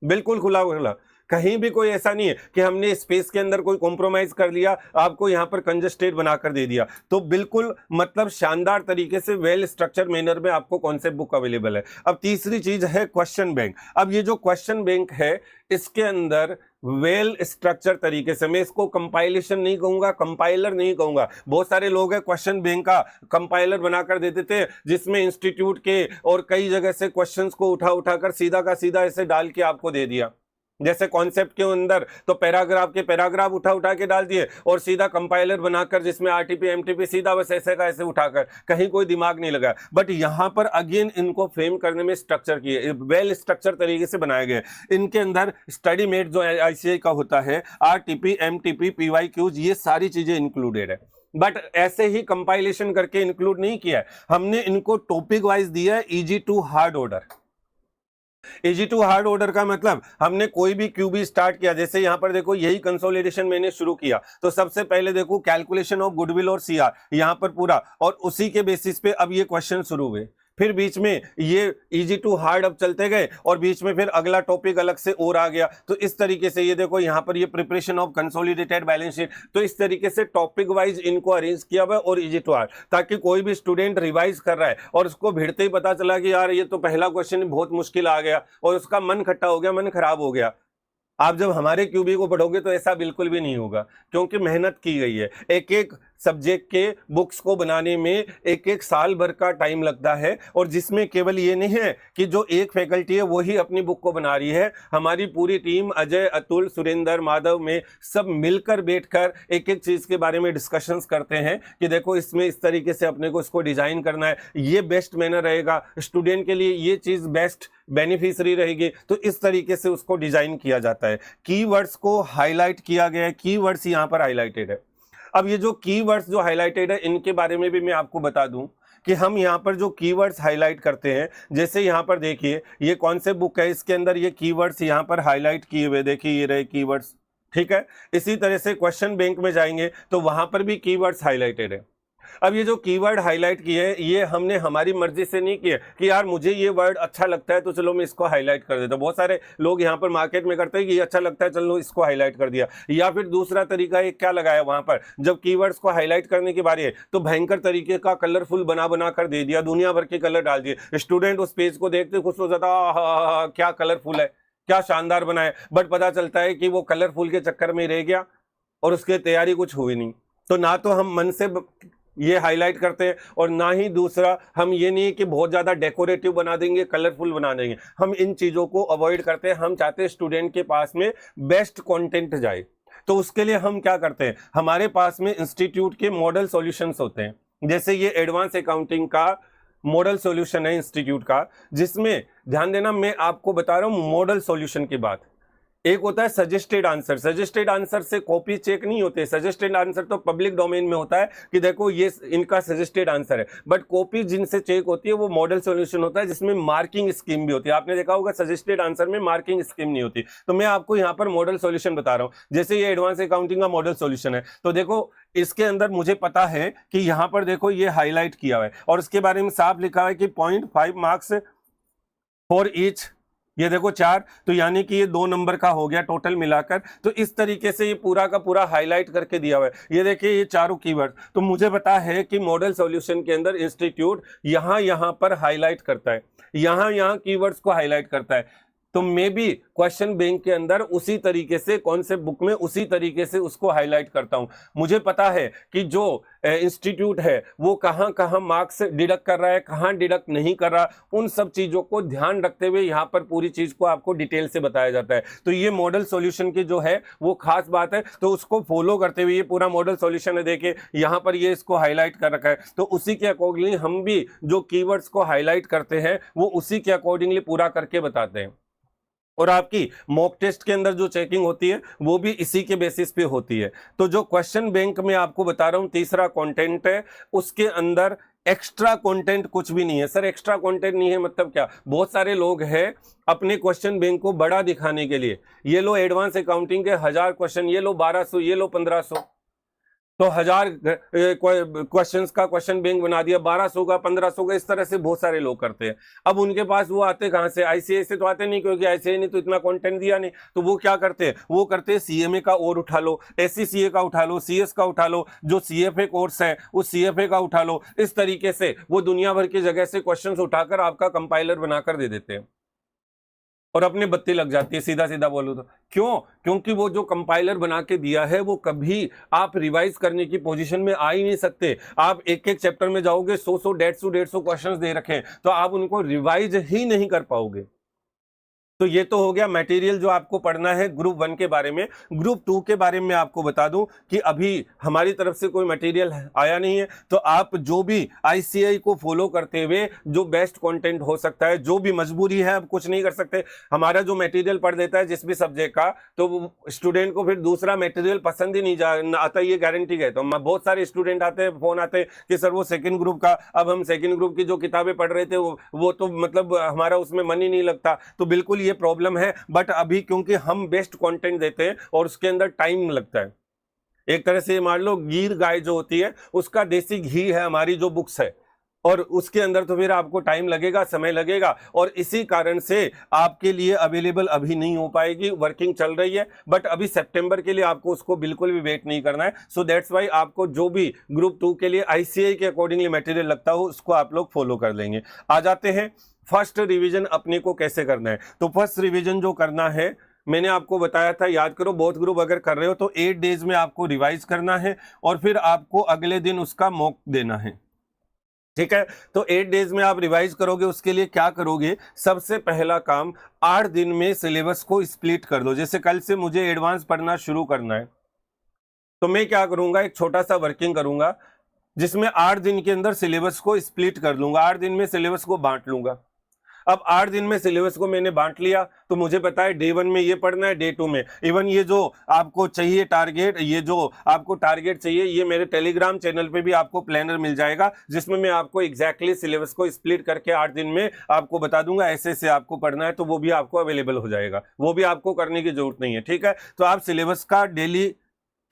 बिल्कुल खुला खुला, कहीं भी कोई ऐसा नहीं है कि हमने स्पेस के अंदर कोई कॉम्प्रोमाइज कर लिया, आपको यहां पर कंजस्टेड बनाकर दे दिया। तो बिल्कुल मतलब शानदार तरीके से वेल स्ट्रक्चर मैनर में आपको कॉन्सेप्ट बुक अवेलेबल है। अब तीसरी चीज है क्वेश्चन बैंक। अब ये जो क्वेश्चन बैंक है इसके अंदर वेल स्ट्रक्चर तरीके से, मैं इसको कंपाइलेशन नहीं कहूंगा, कंपाइलर नहीं कहूंगा। बहुत सारे लोग हैं क्वेश्चन बैंक का कंपाइलर बनाकर दे देते हैं, जिसमें इंस्टीट्यूट के और कई जगह से क्वेश्चंस को उठा उठाकर सीधा का सीधा ऐसे डाल के आपको दे दिया। जैसे कॉन्सेप्ट के अंदर तो पैराग्राफ के पैराग्राफ उठा उठा के डाल दिए और सीधा कंपाइलर बनाकर जिसमें आरटीपी एमटीपी सीधा बस ऐसे का ऐसे उठाकर, कहीं कोई दिमाग नहीं लगा। बट यहां पर अगेन इनको फ्रेम करने में स्ट्रक्चर किए, वेल स्ट्रक्चर तरीके से बनाए गए। इनके अंदर स्टडी मेट जो आईसीआई का होता है, आरटीपी एमटीपी पीवाईक्यूज, ये सारी चीजें इंक्लूडेड है। बट ऐसे ही कंपाइलेशन करके इंक्लूड नहीं किया है, हमने इनको टॉपिक वाइज दिया है, easy to hard order. Easy to hard order का मतलब हमने कोई भी क्यूबी स्टार्ट किया, जैसे यहां पर देखो यही कंसोलिडेशन मैंने शुरू किया, तो सबसे पहले देखो कैलकुलेशन ऑफ गुडविल और सीआर यहां पर पूरा, और उसी के बेसिस पे अब ये क्वेश्चन शुरू हुए। फिर बीच में ये इजी टू हार्ड अब चलते गए और बीच में फिर अगला टॉपिक अलग से और आ गया। तो इस तरीके से ये देखो यहाँ पर ये preparation of consolidated balance sheet, तो इस तरीके से टॉपिक वाइज इनको अरेंज किया हुआ और इजी टू हार्ड, ताकि कोई भी स्टूडेंट रिवाइज कर रहा है और उसको भिड़ते ही पता चला कि यार ये तो पहला क्वेश्चन बहुत मुश्किल आ गया और उसका मन खट्टा हो गया, मन खराब हो गया। आप जब हमारे क्यूबी को पढ़ोगे तो ऐसा बिल्कुल भी नहीं होगा, क्योंकि मेहनत की गई है। एक एक सब्जेक्ट के बुक्स को बनाने में एक एक साल भर का टाइम लगता है, और जिसमें केवल ये नहीं है कि जो एक फैकल्टी है वही अपनी बुक को बना रही है, हमारी पूरी टीम अजय, अतुल, सुरेंद्र, माधव में सब मिलकर बैठकर एक एक चीज के बारे में डिस्कशंस करते हैं कि देखो इसमें इस तरीके से अपने को इसको डिजाइन करना है, ये बेस्ट मैनर रहेगा स्टूडेंट के लिए, ये चीज बेस्ट बेनिफिशियरी रहेगी। तो इस तरीके से उसको डिजाइन किया जाता है। कीवर्ड्स को हाईलाइट किया गया है, कीवर्ड्स यहां पर हाईलाइटेड है। अब ये जो कीवर्ड्स जो हाईलाइटेड है इनके बारे में भी मैं आपको बता दूं कि हम यहाँ पर जो कीवर्ड्स हाईलाइट करते हैं, जैसे यहाँ पर देखिए ये कौन से बुक है, इसके अंदर ये कीवर्ड्स यहाँ पर हाईलाइट किए हुए, देखिए ये रहे कीवर्ड्स, ठीक है। इसी तरह से क्वेश्चन बैंक में जाएंगे तो वहां पर भी कीवर्ड्स हाईलाइटेड है। अब ये जो कीवर्ड हाईलाइट किए हैं ये हमने हमारी मर्जी से नहीं किए कि यार मुझे ये वर्ड अच्छा लगता है तो चलो मैं इसको हाईलाइट कर देता हूं। बहुत सारे लोग यहाँ पर मार्केट में करते हैं कि ये अच्छा लगता है चलो इसको हाईलाइट कर दिया। या फिर दूसरा तरीका एक क्या लगाया वहां पर, जब कीवर्ड्स को हाईलाइट करने की बारी है तो भयंकर तरीके का कलरफुल बना बना कर दे दिया, दुनिया भर के कलर डाल दिए। स्टूडेंट उस पेज को देखते खुश हो जाता, क्या कलरफुल है, क्या शानदार बना है। बट पता चलता है कि वो कलरफुल के चक्कर में रह गया और उसकी तैयारी कुछ हुई नहीं। तो ना तो हम मन से ये हाईलाइट करते हैं और ना ही दूसरा हम ये नहीं कि बहुत ज़्यादा डेकोरेटिव बना देंगे, कलरफुल बना देंगे। हम इन चीज़ों को अवॉइड करते हैं। हम चाहते हैं स्टूडेंट के पास में बेस्ट कंटेंट जाए। तो उसके लिए हम क्या करते हैं, हमारे पास में इंस्टीट्यूट के मॉडल सॉल्यूशंस होते हैं। जैसे ये एडवांस अकाउंटिंग का मॉडल सॉल्यूशन है इंस्टीट्यूट का, जिसमें ध्यान देना मैं आपको बता रहा हूँ मॉडल सॉल्यूशन की बात। एक होता है सजेस्टेड आंसर, सजेस्टेड आंसर से कॉपी चेक नहीं होते। सजेस्टेड आंसर तो पब्लिक डोमेन में होता है कि देखो ये इनका सजेस्टेड आंसर है, बट कॉपी जिनसे चेक होती है वो मॉडल सॉल्यूशन होता है जिसमें मार्किंग स्कीम भी होती है। आपने देखा होगा सजेस्टेड आंसर में मार्किंग स्कीम नहीं होती। तो मैं आपको यहाँ पर मॉडल सॉल्यूशन बता रहा हूँ। जैसे ये एडवांस अकाउंटिंग का मॉडल सॉल्यूशन है, तो देखो इसके अंदर मुझे पता है कि यहाँ पर देखो ये हाईलाइट किया हुआ है और इसके बारे में साफ लिखा है कि 0.5 मार्क्स फॉर ईच, ये देखो 4, तो यानी कि ये 2 नंबर का हो गया टोटल मिलाकर। तो इस तरीके से ये पूरा का पूरा हाईलाइट करके दिया हुआ है। ये देखिए ये चारों कीवर्ड, तो मुझे पता है कि मॉडल सॉल्यूशन के अंदर इंस्टीट्यूट यहाँ पर हाईलाइट करता है, यहाँ कीवर्ड्स को हाईलाइट करता है। तो मैं भी क्वेश्चन बैंक के अंदर उसी तरीके से कॉन्सेप्ट बुक में उसी तरीके से उसको हाईलाइट करता हूं। मुझे पता है कि जो इंस्टीट्यूट है वो कहां कहां मार्क्स डिडक्ट कर रहा है, कहां डिडक्ट नहीं कर रहा, उन सब चीजों को ध्यान रखते हुए यहां पर पूरी चीज को आपको डिटेल से बताया जाता है। तो ये मॉडल सॉल्यूशन की जो है वो खास बात है, तो उसको फॉलो करते हुए ये पूरा मॉडल सॉल्यूशन है, देखिए यहां पर ये इसको हाईलाइट कर रखा है, तो उसी के अकॉर्डिंगली हम भी जो कीवर्ड्स को हाईलाइट करते हैं वो उसी के अकॉर्डिंगली पूरा करके बताते हैं। और आपकी मॉक टेस्ट के अंदर जो चेकिंग होती है वो भी इसी के बेसिस पे होती है। तो जो क्वेश्चन बैंक में आपको बता रहा हूं तीसरा कंटेंट है, उसके अंदर एक्स्ट्रा कंटेंट कुछ भी नहीं है। सर एक्स्ट्रा कंटेंट नहीं है मतलब क्या? बहुत सारे लोग हैं अपने क्वेश्चन बैंक को बड़ा दिखाने के लिए, ये लो एडवांस अकाउंटिंग के 1000 क्वेश्चन, ये लो 1200, ये लो 1500, तो 1000 क्वेश्चंस का क्वेश्चन बैंक बना दिया, 1200 का, 1500 का, इस तरह से बहुत सारे लोग करते हैं। अब उनके पास वो आते कहां से? आईसीआई से तो आते नहीं, क्योंकि आईसीआई ने तो इतना कंटेंट दिया नहीं। तो वो क्या करते हैं? वो करते हैं सीएमए का और उठा लो, एससीसीए का उठा लो, सीएस का उठा लो, जो सीएफए कोर्स है उस सीएफए का उठा लो। इस तरीके से वो दुनिया भर की जगह से क्वेश्चंस उठाकर आपका कंपाइलर बनाकर दे देते हैं और अपनी बत्ती लग जाती है, सीधा सीधा बोलूं तो। क्यों? क्योंकि वो जो कंपाइलर बना के दिया है वो कभी आप रिवाइज करने की पोजीशन में आ ही नहीं सकते। आप एक एक चैप्टर में जाओगे, 100 150 क्वेश्चंस दे रखे हैं, तो आप उनको रिवाइज ही नहीं कर पाओगे। तो ये तो हो गया मटेरियल जो आपको पढ़ना है ग्रुप 1 के बारे में। ग्रुप 2 के बारे में आपको बता दूं कि अभी हमारी तरफ से कोई मटेरियल आया नहीं है, तो आप जो भी आईसीआई को फॉलो करते हुए जो बेस्ट कंटेंट हो सकता है, जो भी मजबूरी है, अब कुछ नहीं कर सकते, हमारा जो मटेरियल पढ़ देता है जिस भी सब्जेक्ट का, तो स्टूडेंट को फिर दूसरा मटेरियल पसंद ही नहीं आता, ये गारंटी है। तो बहुत सारे स्टूडेंट आते हैं, फोन आते हैं कि सर वो सेकेंड ग्रुप का, अब हम सेकेंड ग्रुप की जो किताबें पढ़ रहे थे वो तो मतलब हमारा उसमें मन ही नहीं लगता। तो बिल्कुल ये प्रॉब्लम है, बट अभी क्योंकि हम बेस्ट कंटेंट देते हैं और उसके अंदर टाइम लगता है, एक तरह से मान लो गिर गाय जो होती है उसका देसी घी है हमारी जो बुक्स है, और उसके अंदर तो फिर आपको टाइम लगेगा, समय लगेगा, और इसी कारण से आपके लिए अवेलेबल अभी नहीं हो पाएगी। वर्किंग चल रही है, बट अभी सितंबर के लिए आपको उसको बिल्कुल भी वेट नहीं करना है। सो दैट्स वाई आपको जो भी ग्रुप 2 के लिए आईसीआई के अकॉर्डिंगली मटेरियल लगता हो उसको आप लोग फॉलो कर लेंगे। आ जाते हैं फर्स्ट रिवीजन अपने को कैसे करना है। तो फर्स्ट रिवीजन जो करना है मैंने आपको बताया था, याद करो, बोथ ग्रुप अगर कर रहे हो तो 8 डेज में आपको रिवाइज करना है और फिर आपको अगले दिन उसका मॉक देना है। ठीक है, तो 8 डेज में आप रिवाइज करोगे। उसके लिए क्या करोगे? सबसे पहला काम, 8 दिन में सिलेबस को स्प्लिट कर दो। जैसे कल से मुझे एडवांस पढ़ना शुरू करना है, तो मैं क्या करूंगा, एक छोटा सा वर्किंग करूंगा जिसमें 8 दिन के अंदर सिलेबस को स्प्लिट कर लूंगा, 8 दिन में सिलेबस को बांट लूंगा। अब 8 दिन में सिलेबस को मैंने बांट लिया, तो मुझे पता है डे 1 में ये पढ़ना है, डे 2 में इवन ये जो आपको चाहिए टारगेट, ये जो आपको टारगेट चाहिए, ये मेरे टेलीग्राम चैनल पे भी आपको प्लानर मिल जाएगा, जिसमें मैं आपको एग्जैक्टली सिलेबस को स्प्लिट करके 8 दिन में आपको बता दूंगा ऐसे ऐसे आपको पढ़ना है, तो वो भी आपको अवेलेबल हो जाएगा, वो भी आपको करने की जरूरत नहीं है। ठीक है, तो आप सिलेबस का डेली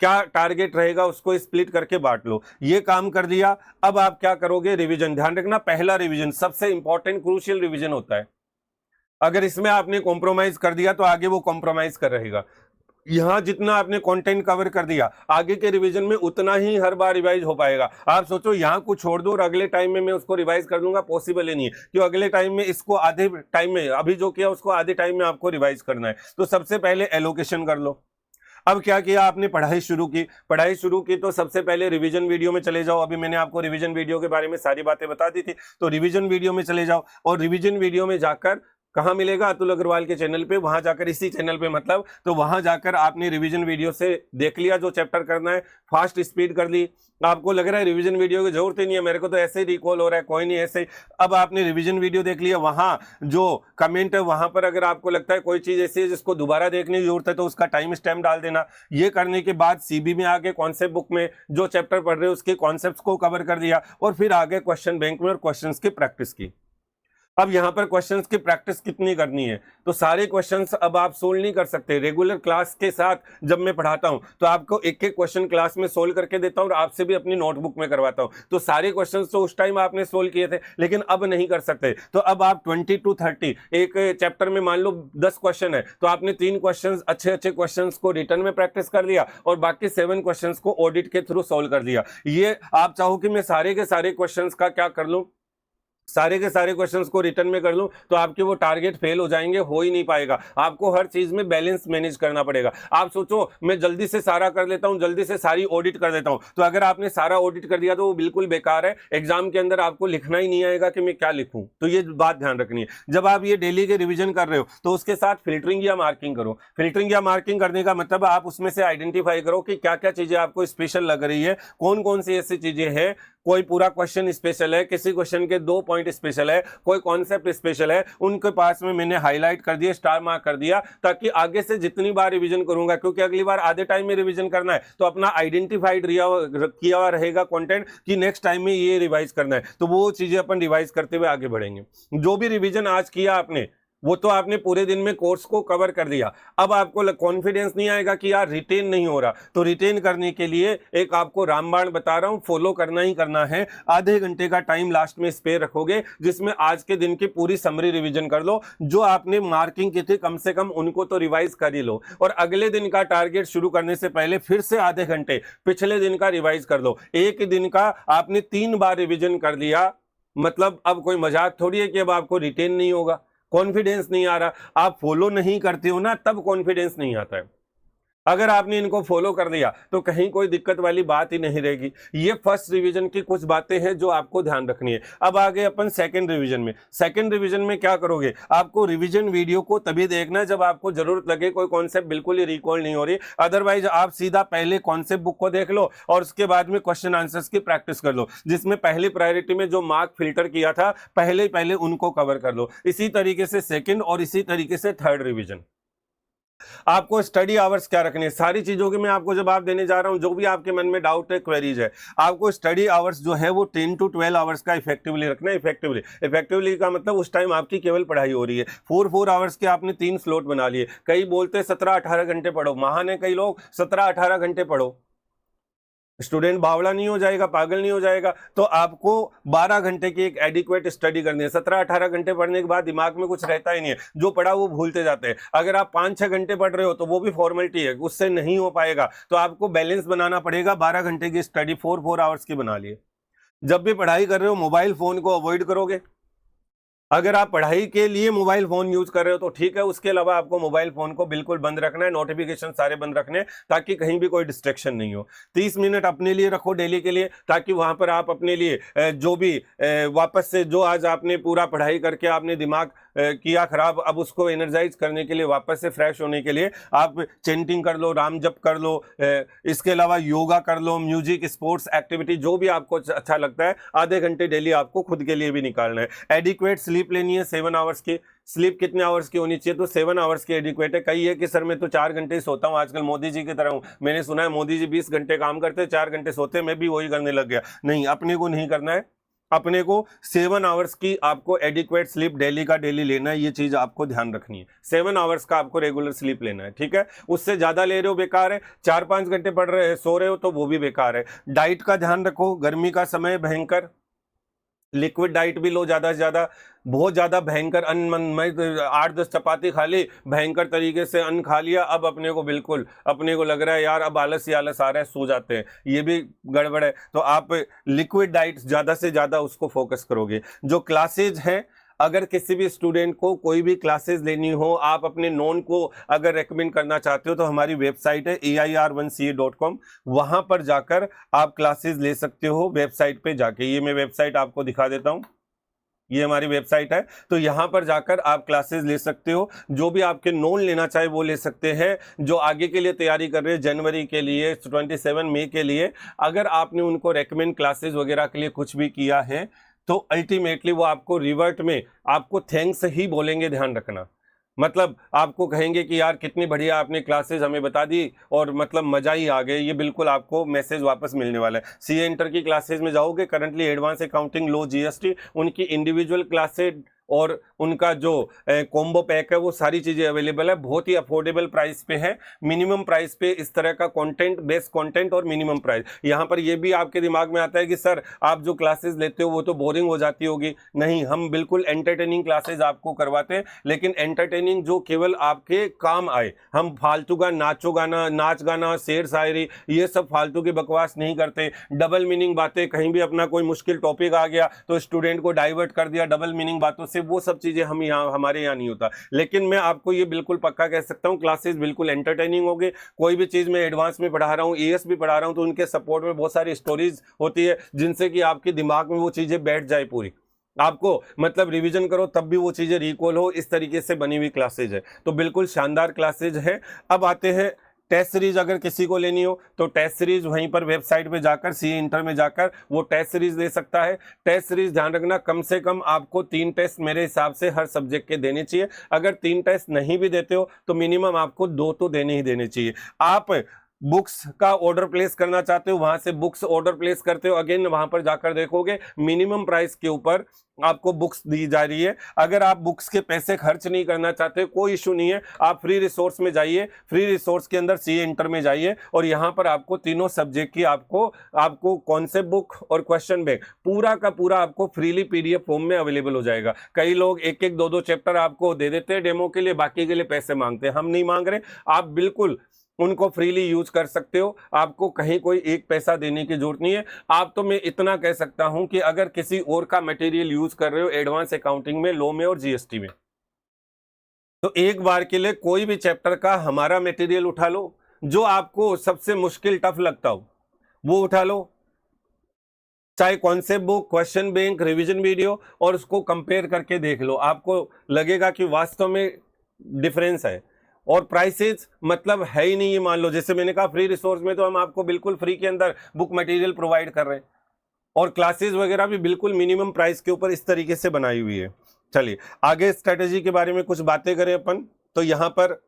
क्या टारगेट रहेगा उसको स्प्लिट करके बांट लो। ये काम कर दिया। अब आप क्या करोगे? रिवीजन। ध्यान रखना, पहला रिवीजन सबसे इंपॉर्टेंट क्रूशियल रिवीजन होता है। अगर इसमें आपने कॉम्प्रोमाइज कर दिया तो आगे वो कॉम्प्रोमाइज कर रहेगा। यहां जितना आपने कंटेंट कवर कर दिया, आगे के रिवीजन में उतना ही हर बार रिवाइज हो पाएगा। आप सोचो यहां कुछ छोड़ दो और अगले टाइम में मैं उसको रिवाइज कर दूंगा, पॉसिबल ही नहीं है, क्यों? अगले टाइम में इसको आधे टाइम में, अभी जो किया उसको आधे टाइम में आपको रिवाइज करना है। तो सबसे पहले एलोकेशन कर लो। अब क्या किया आपने? पढ़ाई शुरू की। पढ़ाई शुरू की तो सबसे पहले रिवीजन वीडियो में चले जाओ। अभी मैंने आपको रिवीजन वीडियो के बारे में सारी बातें बता दी थी, तो रिवीजन वीडियो में चले जाओ, और रिवीजन वीडियो में जाकर कहाँ मिलेगा? अतुल अग्रवाल के चैनल पे, वहां जाकर, इसी चैनल पे मतलब, तो वहां जाकर आपने रिवीजन वीडियो से देख लिया जो चैप्टर करना है, फास्ट स्पीड कर ली। आपको लग रहा है रिवीजन वीडियो की जरूरत ही नहीं है, मेरे को तो ऐसे ही रिकॉल हो रहा है, कोई नहीं, ऐसे ही। अब आपने रिवीजन वीडियो देख लिया, वहां जो कमेंट है वहां पर अगर आपको लगता है कोई चीज ऐसी है जिसको दोबारा देखने की जरूरत है तो उसका टाइम स्टैम्प डाल देना। ये करने के बाद सीबी में आगे कॉन्सेप्ट बुक में जो चैप्टर पढ़ रहे हो उसके कॉन्सेप्ट्स को कवर कर दिया, और फिर आगे क्वेश्चन बैंक में और क्वेश्चंस की प्रैक्टिस की। अब यहाँ पर क्वेश्चंस की प्रैक्टिस कितनी करनी है? तो सारे क्वेश्चंस अब आप सोल्व नहीं कर सकते। रेगुलर क्लास के साथ जब मैं पढ़ाता हूँ तो आपको एक एक क्वेश्चन क्लास में सोल्व करके देता हूँ और आपसे भी अपनी नोटबुक में करवाता हूँ। तो सारे क्वेश्चंस तो उस टाइम आपने सोल्व किए थे, लेकिन अब नहीं कर सकते। तो अब आप 20 to 30 एक चैप्टर में मान लो 10 क्वेश्चन है, तो आपने 3 क्वेश्चन अच्छे क्वेश्चन को रिटर्न में प्रैक्टिस कर लिया और बाकी 7 क्वेश्चन को ऑडिट के थ्रू सोल्व कर दिया। ये आप चाहो कि मैं सारे के सारे क्वेश्चन का क्या कर लूँ, सारे के सारे क्वेश्चंस को रिटर्न में कर लूं तो आपके वो टारगेट फेल हो जाएंगे, हो ही नहीं पाएगा। आपको हर चीज में बैलेंस मैनेज करना पड़ेगा। आप सोचो मैं जल्दी से सारा कर लेता हूं, जल्दी से सारी ऑडिट कर देता हूं, तो अगर आपने सारा ऑडिट कर दिया तो वो बिल्कुल बेकार है। एग्जाम के अंदर आपको लिखना ही नहीं आएगा कि मैं क्या लिखूं। तो ये बात ध्यान रखनी है। जब आप ये डेली के रिविजन कर रहे हो तो उसके साथ फिल्टरिंग या मार्किंग करो। फिल्टरिंग या मार्किंग करने का मतलब आप उसमें से आइडेंटिफाई करो कि क्या क्या चीजें आपको स्पेशल लग रही है, कौन कौन सी ऐसी चीजें हैं। कोई पूरा क्वेश्चन स्पेशल है, किसी क्वेश्चन के 2 पॉइंट स्पेशल है, कोई कॉन्सेप्ट स्पेशल है, उनके पास में मैंने हाईलाइट कर दिया, स्टार मार्क कर दिया, ताकि आगे से जितनी बार रिवीजन करूंगा, क्योंकि अगली बार आधे टाइम में रिवीजन करना है तो अपना आइडेंटिफाइड किया हुआ रहेगा कंटेंट कि नेक्स्ट टाइम में ये रिवाइज करना है, तो वो चीजें अपन रिवाइज करते हुए आगे बढ़ेंगे। जो भी रिवीजन आज किया आपने वो तो आपने पूरे दिन में कोर्स को कवर कर दिया। अब आपको कॉन्फिडेंस नहीं आएगा कि यार रिटेन नहीं हो रहा, तो रिटेन करने के लिए एक आपको रामबाण बता रहा हूं, फॉलो करना ही करना है। आधे घंटे का टाइम लास्ट में स्पेयर रखोगे, जिसमें आज के दिन की पूरी समरी रिवीजन कर लो। जो आपने मार्किंग की थी कम से कम उनको तो रिवाइज कर ही लो, और अगले दिन का टारगेट शुरू करने से पहले फिर से आधे घंटे पिछले दिन का रिवाइज कर लो। एक दिन का आपने 3 बार रिवीजन कर लिया, मतलब अब कोई मजाक थोड़ी है कि अब आपको रिटेन नहीं होगा। कॉन्फिडेंस नहीं आ रहा, आप फॉलो नहीं करते हो ना, तब कॉन्फिडेंस नहीं आता है। अगर आपने इनको फॉलो कर लिया तो कहीं कोई दिक्कत वाली बात ही नहीं रहेगी। ये फर्स्ट रिवीजन की कुछ बातें हैं जो आपको ध्यान रखनी है। अब आगे अपन सेकंड रिवीजन में। सेकंड रिवीजन में क्या करोगे, आपको रिवीजन वीडियो को तभी देखना है जब आपको जरूरत लगे, कोई कॉन्सेप्ट बिल्कुल ही रिकॉल नहीं हो रही। अदरवाइज आप सीधा पहले कॉन्सेप्ट बुक को देख लो और उसके बाद में क्वेश्चन आंसर्स की प्रैक्टिस कर लो, जिसमें पहली प्रायोरिटी में जो मार्क फिल्टर किया था पहले उनको कवर कर लो। इसी तरीके से सेकेंड और इसी तरीके से थर्ड रिवीजन। आपको स्टडी आवर्स क्या रखने हैं, सारी चीजों के मैं आपको जवाब देने जा रहा हूं। जो भी आपके मन में डाउट है, क्वेरीज है, आपको स्टडी आवर्स जो है वो 10 to 12 आवर्स का इफेक्टिवली रखना है। इफेक्टिवली का मतलब उस टाइम आपकी केवल पढ़ाई हो रही है। 4 आवर्स के आपने 3 स्लॉट बना लिए। कई बोलते हैं 17-18 घंटे पढ़ो, महान है कई लोग, 17-18 घंटे पढ़ो। स्टूडेंट बावड़ा नहीं हो जाएगा, पागल नहीं हो जाएगा। तो आपको 12 घंटे की एक एडिक्वेट स्टडी करनी है। 17-18 घंटे पढ़ने के बाद दिमाग में कुछ रहता ही नहीं है, जो पढ़ा वो भूलते जाते हैं। अगर आप 5-6 घंटे पढ़ रहे हो तो वो भी फॉर्मेलिटी है, उससे नहीं हो पाएगा। तो आपको बैलेंस बनाना पड़ेगा। 12 घंटे की स्टडी 4 आवर्स की बना लिए। जब भी पढ़ाई कर रहे हो मोबाइल फोन को अवॉइड करोगे। अगर आप पढ़ाई के लिए मोबाइल फोन यूज कर रहे हो तो ठीक है, उसके अलावा आपको मोबाइल फोन को बिल्कुल बंद रखना है, नोटिफिकेशन सारे बंद रखने हैं, ताकि कहीं भी कोई डिस्ट्रैक्शन नहीं हो। 30 मिनट अपने लिए रखो डेली के लिए, ताकि वहां पर आप अपने लिए जो भी वापस से जो आज आपने पूरा पढ़ाई करके आपने दिमाग किया खराब, अब उसको एनर्जाइज करने के लिए, वापस से फ्रेश होने के लिए आप चेंटिंग कर लो, राम जप कर लो, इसके अलावा योगा कर लो, म्यूजिक, स्पोर्ट्स एक्टिविटी, जो भी आपको अच्छा लगता है, आधे घंटे डेली आपको खुद के लिए भी निकालना है। एडिक्वेट स्लीप लेनी है 7 आवर्स की। स्लीप कितने आवर्स की होनी चाहिए, तो 7 आवर्स की एडिक्वेट है। कई है कि सर मैं तो 4 घंटे ही सोता हूं, आजकल मोदी जी की तरह हूं। मैंने सुना है मोदी जी 20 घंटे काम करते, 4 घंटे सोते, मैं भी वही करने लग गया। नहीं, अपने को नहीं करना है। अपने को 7 आवर्स की आपको एडिक्वेट स्लीप डेली का डेली लेना है। ये चीज आपको ध्यान रखनी है। 7 आवर्स का आपको रेगुलर स्लीप लेना है, ठीक है। उससे ज्यादा ले रहे हो बेकार है। 4-5 घंटे पढ़ रहे हैं, सो रहे हो, तो वो भी बेकार है। डाइट का ध्यान रखो। गर्मी का समय भयंकर, लिक्विड डाइट भी लो ज्यादा से ज्यादा। बहुत ज्यादा भयंकर अन्न, मैं 8-10 चपाती खा ली, भयंकर तरीके से अन्न खा लिया, अब अपने को लग रहा है यार अब आलस ही आलस आ रहा है, सो जाते हैं, ये भी गड़बड़ है। तो आप लिक्विड डाइट ज्यादा से ज्यादा उसको फोकस करोगे। जो क्लासेज है, अगर किसी भी स्टूडेंट को कोई भी क्लासेस लेनी हो, आप अपने नॉन को अगर रेकमेंड करना चाहते हो, तो हमारी वेबसाइट है air1ca.com, वहां पर जाकर आप क्लासेस ले सकते हो। वेबसाइट पे जाके, ये मैं वेबसाइट आपको दिखा देता हूं, ये हमारी वेबसाइट है। तो यहां पर जाकर आप क्लासेस ले सकते हो। जो भी आपके नॉन लेना चाहे वो ले सकते हैं। जो आगे के लिए तैयारी कर रहे हैं, जनवरी के लिए, 27 मई के लिए, अगर आपने उनको रेकमेंड क्लासेस वगैरह के लिए कुछ भी किया है, तो अल्टीमेटली वो आपको रिवर्ट में आपको थैंक्स ही बोलेंगे, ध्यान रखना। मतलब आपको कहेंगे कि यार कितनी बढ़िया आपने क्लासेस हमें बता दी और मतलब मजा ही आ गया। ये बिल्कुल आपको मैसेज वापस मिलने वाला है। सीए इंटर की क्लासेस में जाओगे, करंटली एडवांस अकाउंटिंग, लो जीएसटी, उनकी इंडिविजुअल क्लासेस और उनका जो कॉम्बो पैक है वो सारी चीज़ें अवेलेबल है। बहुत ही अफोर्डेबल प्राइस पे है, मिनिमम प्राइस पे इस तरह का कंटेंट, बेस्ट कंटेंट और मिनिमम प्राइस। यहाँ पर ये भी आपके दिमाग में आता है कि सर आप जो क्लासेस लेते हो वो तो बोरिंग हो जाती होगी। नहीं, हम बिल्कुल एंटरटेनिंग क्लासेस आपको करवाते हैं, लेकिन एंटरटेनिंग जो केवल आपके काम आए। हम फालतू का नाच गाना, शेर शायरी, ये सब फालतू की बकवास नहीं करते। डबल मीनिंग बातें, कहीं भी अपना कोई मुश्किल टॉपिक आ गया तो स्टूडेंट को डाइवर्ट कर दिया डबल मीनिंग बातों से, वो सब चीज़ें हम यहाँ, हमारे यहाँ नहीं होता। लेकिन मैं आपको ये बिल्कुल पक्का कह सकता हूँ, क्लासेस बिल्कुल एंटरटेनिंग होगी। कोई भी चीज़ मैं एडवांस में पढ़ा रहा हूँ, एएस भी पढ़ा रहा हूँ, तो उनके सपोर्ट में बहुत सारी स्टोरीज होती है जिनसे कि आपके दिमाग में वो चीज़ें बैठ जाए पूरी। आपको मतलब रिवीजन करो तब भी वो चीज़ें रिकॉल हो, इस तरीके से बनी हुई क्लासेज है। तो बिल्कुल शानदार क्लासेज है। अब आते हैं टेस्ट सीरीज। अगर किसी को लेनी हो तो टेस्ट सीरीज वहीं पर वेबसाइट पे जाकर, सीए इंटर में जाकर वो टेस्ट सीरीज ले सकता है। टेस्ट सीरीज ध्यान रखना, कम से कम आपको 3 टेस्ट मेरे हिसाब से हर सब्जेक्ट के देने चाहिए। अगर 3 टेस्ट नहीं भी देते हो तो मिनिमम आपको 2 तो देने ही देने चाहिए। आप बुक्स का ऑर्डर प्लेस करना चाहते हो, वहां से बुक्स ऑर्डर प्लेस करते हो, अगेन वहां पर जाकर देखोगे मिनिमम प्राइस के ऊपर आपको बुक्स दी जा रही है। अगर आप बुक्स के पैसे खर्च नहीं करना चाहते, कोई इशू नहीं है, आप फ्री रिसोर्स में जाइए। फ्री रिसोर्स के अंदर सीए इंटर में जाइए और यहाँ पर आपको तीनों सब्जेक्ट की आपको कॉन्सेप्ट बुक और क्वेश्चन बैंक पूरा का पूरा आपको फ्रीली पीडीएफ फॉर्म में अवेलेबल हो जाएगा। कई लोग एक एक 2 चैप्टर आपको दे देते हैं डेमो के लिए, बाकी के लिए पैसे मांगते हैं। हम नहीं मांग रहे, आप बिल्कुल उनको फ्रीली यूज कर सकते हो, आपको कहीं कोई एक पैसा देने की जरूरत नहीं है। आप तो मैं इतना कह सकता हूं कि अगर किसी और का मटेरियल यूज कर रहे हो एडवांस अकाउंटिंग में, लॉ में और जीएसटी में, तो एक बार के लिए कोई भी चैप्टर का हमारा मटेरियल उठा लो, जो आपको सबसे मुश्किल टफ लगता हो वो उठा लो, चाहे concept book, question bank, revision video, और उसको कंपेयर करके देख लो। आपको लगेगा कि वास्तव में डिफरेंस है। और प्राइसेस मतलब है ही नहीं। ये मान लो जैसे मैंने कहा फ्री रिसोर्स में तो हम आपको बिल्कुल फ्री के अंदर बुक मटेरियल प्रोवाइड कर रहे हैं, और क्लासेस वगैरह भी बिल्कुल मिनिमम प्राइस के ऊपर इस तरीके से बनाई हुई है। चलिए आगे स्ट्रेटेजी के बारे में कुछ बातें करें अपन। तो यहाँ पर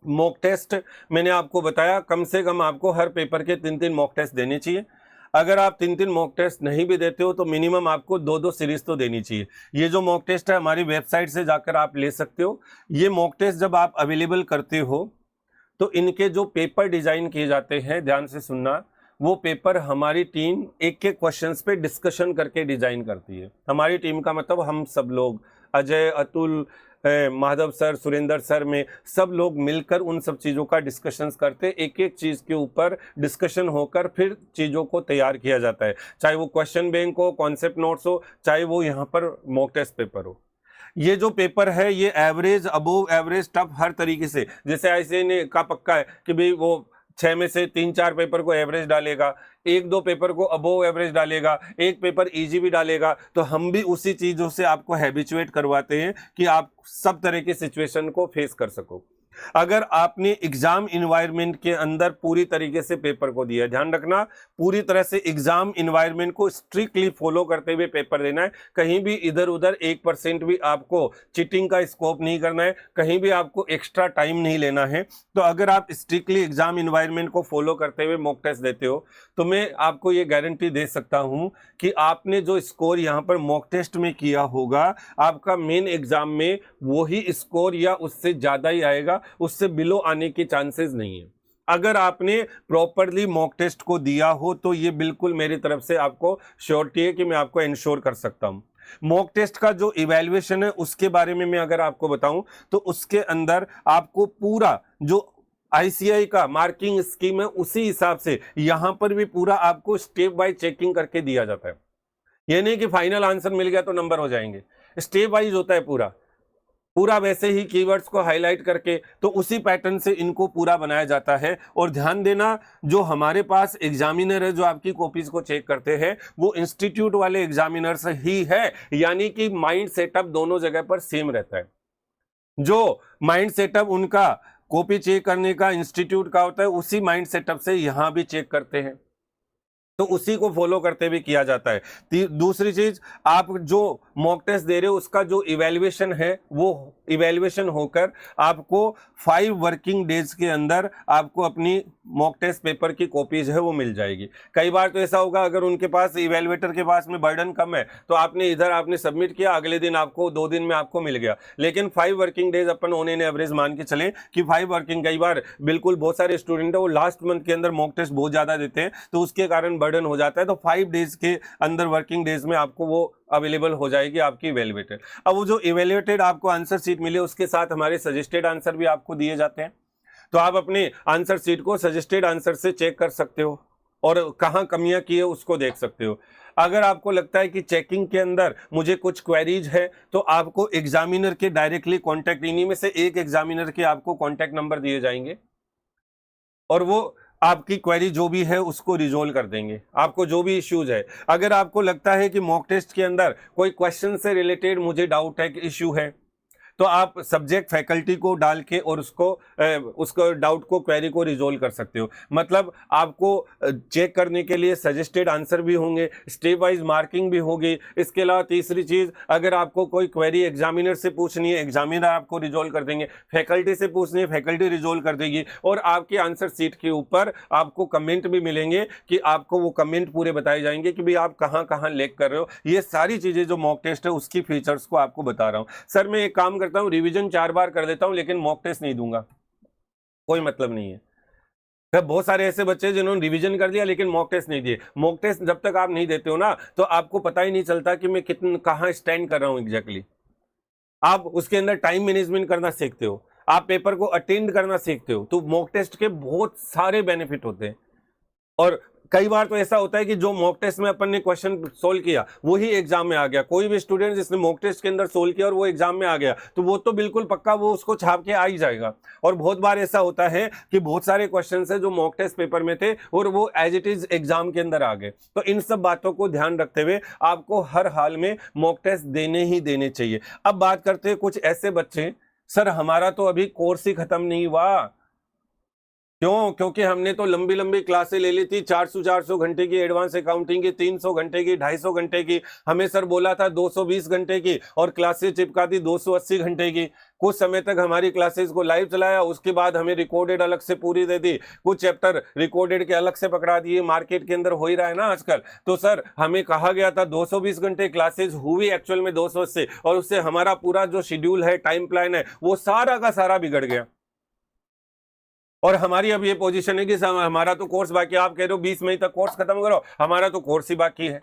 मॉक टेस्ट मैंने आपको बताया, कम से कम आपको हर पेपर के 3-3 मॉक टेस्ट देने चाहिए। अगर आप 3-3 मॉक टेस्ट नहीं भी देते हो तो मिनिमम आपको 2-2 सीरीज तो देनी चाहिए। ये जो मॉक टेस्ट है हमारी वेबसाइट से जाकर आप ले सकते हो। ये मॉक टेस्ट जब आप अवेलेबल करते हो तो इनके जो पेपर डिजाइन किए जाते हैं, ध्यान से सुनना, वो पेपर हमारी टीम एक एक क्वेश्चंस पे डिस्कशन करके डिजाइन करती है। हमारी टीम का मतलब हम सब लोग, अजय, अतुल, माधव सर, सुरेंद्र सर, में सब लोग मिलकर उन सब चीज़ों का डिस्कशंस करते, एक एक चीज़ के ऊपर डिस्कशन होकर फिर चीज़ों को तैयार किया जाता है। चाहे वो क्वेश्चन बैंक हो, कॉन्सेप्ट नोट्स हो, चाहे वो यहाँ पर मॉक टेस्ट पेपर हो। ये जो पेपर है ये एवरेज, अबोव एवरेज, टफ हर तरीके से, जैसे ऐसे ने का पक्का है कि भाई वो 6 में से 3-4 पेपर को एवरेज डालेगा, 1-2 पेपर को अबोव एवरेज डालेगा, एक पेपर इजी भी डालेगा। तो हम भी उसी चीज़ों से आपको हैबिचुएट करवाते हैं कि आप सब तरह की सिचुएशन को फेस कर सको। अगर आपने एग्जाम इन्वायरमेंट के अंदर पूरी तरीके से पेपर को दिया, ध्यान रखना पूरी तरह से एग्जाम इन्वायरमेंट को स्ट्रिक्टली फॉलो करते हुए पेपर देना है। कहीं भी इधर उधर 1% भी आपको चीटिंग का स्कोप नहीं करना है, कहीं भी आपको एक्स्ट्रा टाइम नहीं लेना है। तो अगर आप स्ट्रिक्टली एग्जाम इन्वायरमेंट को फॉलो करते हुए मॉक टेस्ट देते हो तो मैं आपको ये गारंटी दे सकता हूं कि आपने जो स्कोर यहाँ पर मॉक टेस्ट में किया होगा, आपका मेन एग्जाम में वही स्कोर या उससे ज़्यादा ही आएगा, उससे बिलो आने के चांसेस नहीं है। अगर आपने प्रॉपरली मॉक टेस्ट को दिया हो तो ये बिल्कुल मेरी तरफ से आपको श्योरिटी है कि मैं आपको इंश्योर कर सकता हूं। मॉक टेस्ट का जो इवैल्यूएशन है उसके बारे में मैं अगर आपको बताऊं तो उसके अंदर आपको पूरा जो आईसीआई का मार्किंग स्कीम है उसी हिसाब से यहां पर भी पूरा आपको स्टेप बाय चेकिंग करके दिया जाता है। ये नहीं कि फाइनल आंसर मिल गया तो नंबर हो जाएंगे, स्टेप वाइज होता है पूरा वैसे ही कीवर्ड्स को हाईलाइट करके, तो उसी पैटर्न से इनको पूरा बनाया जाता है। और ध्यान देना, जो हमारे पास एग्जामिनर है जो आपकी कॉपीज को चेक करते हैं वो इंस्टीट्यूट वाले एग्जामिनर्स ही है, यानी कि माइंड सेटअप दोनों जगह पर सेम रहता है। जो माइंड सेटअप उनका कॉपी चेक करने का इंस्टीट्यूट का होता है उसी माइंड सेटअप से यहां भी चेक करते हैं, तो उसी को फॉलो करते हुए किया जाता है। दूसरी चीज, आप जो मॉक टेस्ट दे रहे हो उसका जो इवैल्यूएशन है वो इवैल्यूएशन होकर आपको 5 वर्किंग डेज के अंदर आपको अपनी मॉक टेस्ट पेपर की कॉपीज है वो मिल जाएगी। कई बार तो ऐसा होगा अगर उनके पास इवैल्यूएटर के पास में बर्डन कम है तो आपने सबमिट किया, अगले दिन आपको 2 दिन में आपको मिल गया, लेकिन 5 working days upon on an average मान के चले कि 5 वर्किंग, कई बार बिल्कुल बहुत सारे स्टूडेंट है वो लास्ट मंथ के अंदर मॉक टेस्ट बहुत ज्यादा देते हैं तो उसके कारण बर्डन हो जाता है, तो 5 डेज के अंदर वर्किंग डेज में आपको वो अवेलेबल हो जाएगी आपकी इवैल्यूएटेड। अब वो जो इवैल्यूएटेड आपको आंसर शीट मिले उसके साथ हमारे सजेस्टेड आंसर भी आपको दिए जाते हैं, तो आप अपने आंसर शीट को सजेस्टेड आंसर से चेक कर सकते हो और कहाँ कमियां की है उसको देख सकते हो। अगर आपको लगता है कि चेकिंग के अंदर मुझे कुछ क्वेरीज है तो आपको एग्जामिनर के डायरेक्टली कॉन्टैक्ट, इन्हीं में से एक एग्जामिनर के आपको कॉन्टैक्ट नंबर दिए जाएंगे और वो आपकी क्वेरी जो भी है उसको रिजोल्व कर देंगे, आपको जो भी इश्यूज है। अगर आपको लगता है कि मॉक टेस्ट के अंदर कोई क्वेश्चन से रिलेटेड मुझे डाउट है कि इश्यू है तो आप सब्जेक्ट फैकल्टी को डाल के और उसको डाउट को क्वेरी को रिजोल्व कर सकते हो। मतलब आपको चेक करने के लिए सजेस्टेड आंसर भी होंगे, स्टेप वाइज मार्किंग भी होगी। इसके अलावा तीसरी चीज, अगर आपको कोई क्वेरी एग्जामिनर से पूछनी है एग्जामिनर आपको रिजोल्व कर देंगे, फैकल्टी से पूछनी है फैकल्टी रिजोल्व कर देगी और आपके आंसर शीट के ऊपर आपको कमेंट भी मिलेंगे कि आपको वो कमेंट पूरे बताए जाएंगे कि भाई आप कहाँ कहाँ लैग कर रहे हो। ये सारी चीजें जो मॉक टेस्ट है उसकी फीचर्स को आपको बता रहा हूँ। सर मैं एक काम करता हूं, रिवीजन 4 बार कर देता हूं लेकिन मॉक टेस्ट नहीं दूंगा, कोई मतलब नहीं है। तो बहुत सारे ऐसे बच्चे हैं जिन्होंने रिवीजन कर दिया लेकिन मॉक टेस्ट नहीं दिए। मॉक टेस्ट जब तक आप नहीं देते हो ना तो आपको पता ही नहीं चलता कि मैं कहां स्टैंड कर रहा हूं एग्जैक्टली। आप उसके अंदर टाइम मैनेजमेंट करना सीखते हो, आप पेपर को अटेंड करना सीखते हो, तो मॉक टेस्ट के बहुत सारे बेनिफिट होते हैं। और कई बार तो ऐसा होता है कि जो मॉक टेस्ट में अपन ने क्वेश्चन सोल्व किया वही एग्जाम में आ गया। कोई भी स्टूडेंट जिसने मॉक टेस्ट के अंदर सोल्व किया और वो एग्जाम में आ गया तो वो तो बिल्कुल पक्का वो उसको छाप के आ ही जाएगा। और बहुत बार ऐसा होता है कि बहुत सारे क्वेश्चन है जो मॉक टेस्ट पेपर में थे और वो एज इट इज एग्जाम के अंदर आ गए। तो इन सब बातों को ध्यान रखते हुए आपको हर हाल में मॉक टेस्ट देने ही देने चाहिए। अब बात करते हैं कुछ ऐसे बच्चे, सर हमारा तो अभी कोर्स ही खत्म नहीं हुआ, क्यों? क्योंकि हमने तो लंबी लंबी क्लासें ले ली थी, 400 घंटे की एडवांस अकाउंटिंग की, 300 घंटे की, 250 घंटे की, हमें सर बोला था 220 घंटे की और क्लासेस चिपका दी 280 घंटे की। कुछ समय तक हमारी क्लासेस को लाइव चलाया, उसके बाद हमें रिकॉर्डेड अलग से पूरी दे दी, कुछ चैप्टर रिकॉर्डेड के अलग से पकड़ा दिए। मार्केट के अंदर हो ही रहा है ना आजकल। तो सर हमें कहा गया था 220 घंटे, क्लासेस हुई एक्चुअल में 280 और उससे हमारा पूरा जो शेड्यूल है, टाइम प्लान है, वो सारा का सारा बिगड़ गया। और हमारी अब ये पोजीशन है कि हमारा तो कोर्स बाकी, आप कह रहे हो 20 मई तक कोर्स खत्म करो, हमारा तो कोर्स ही बाकी है।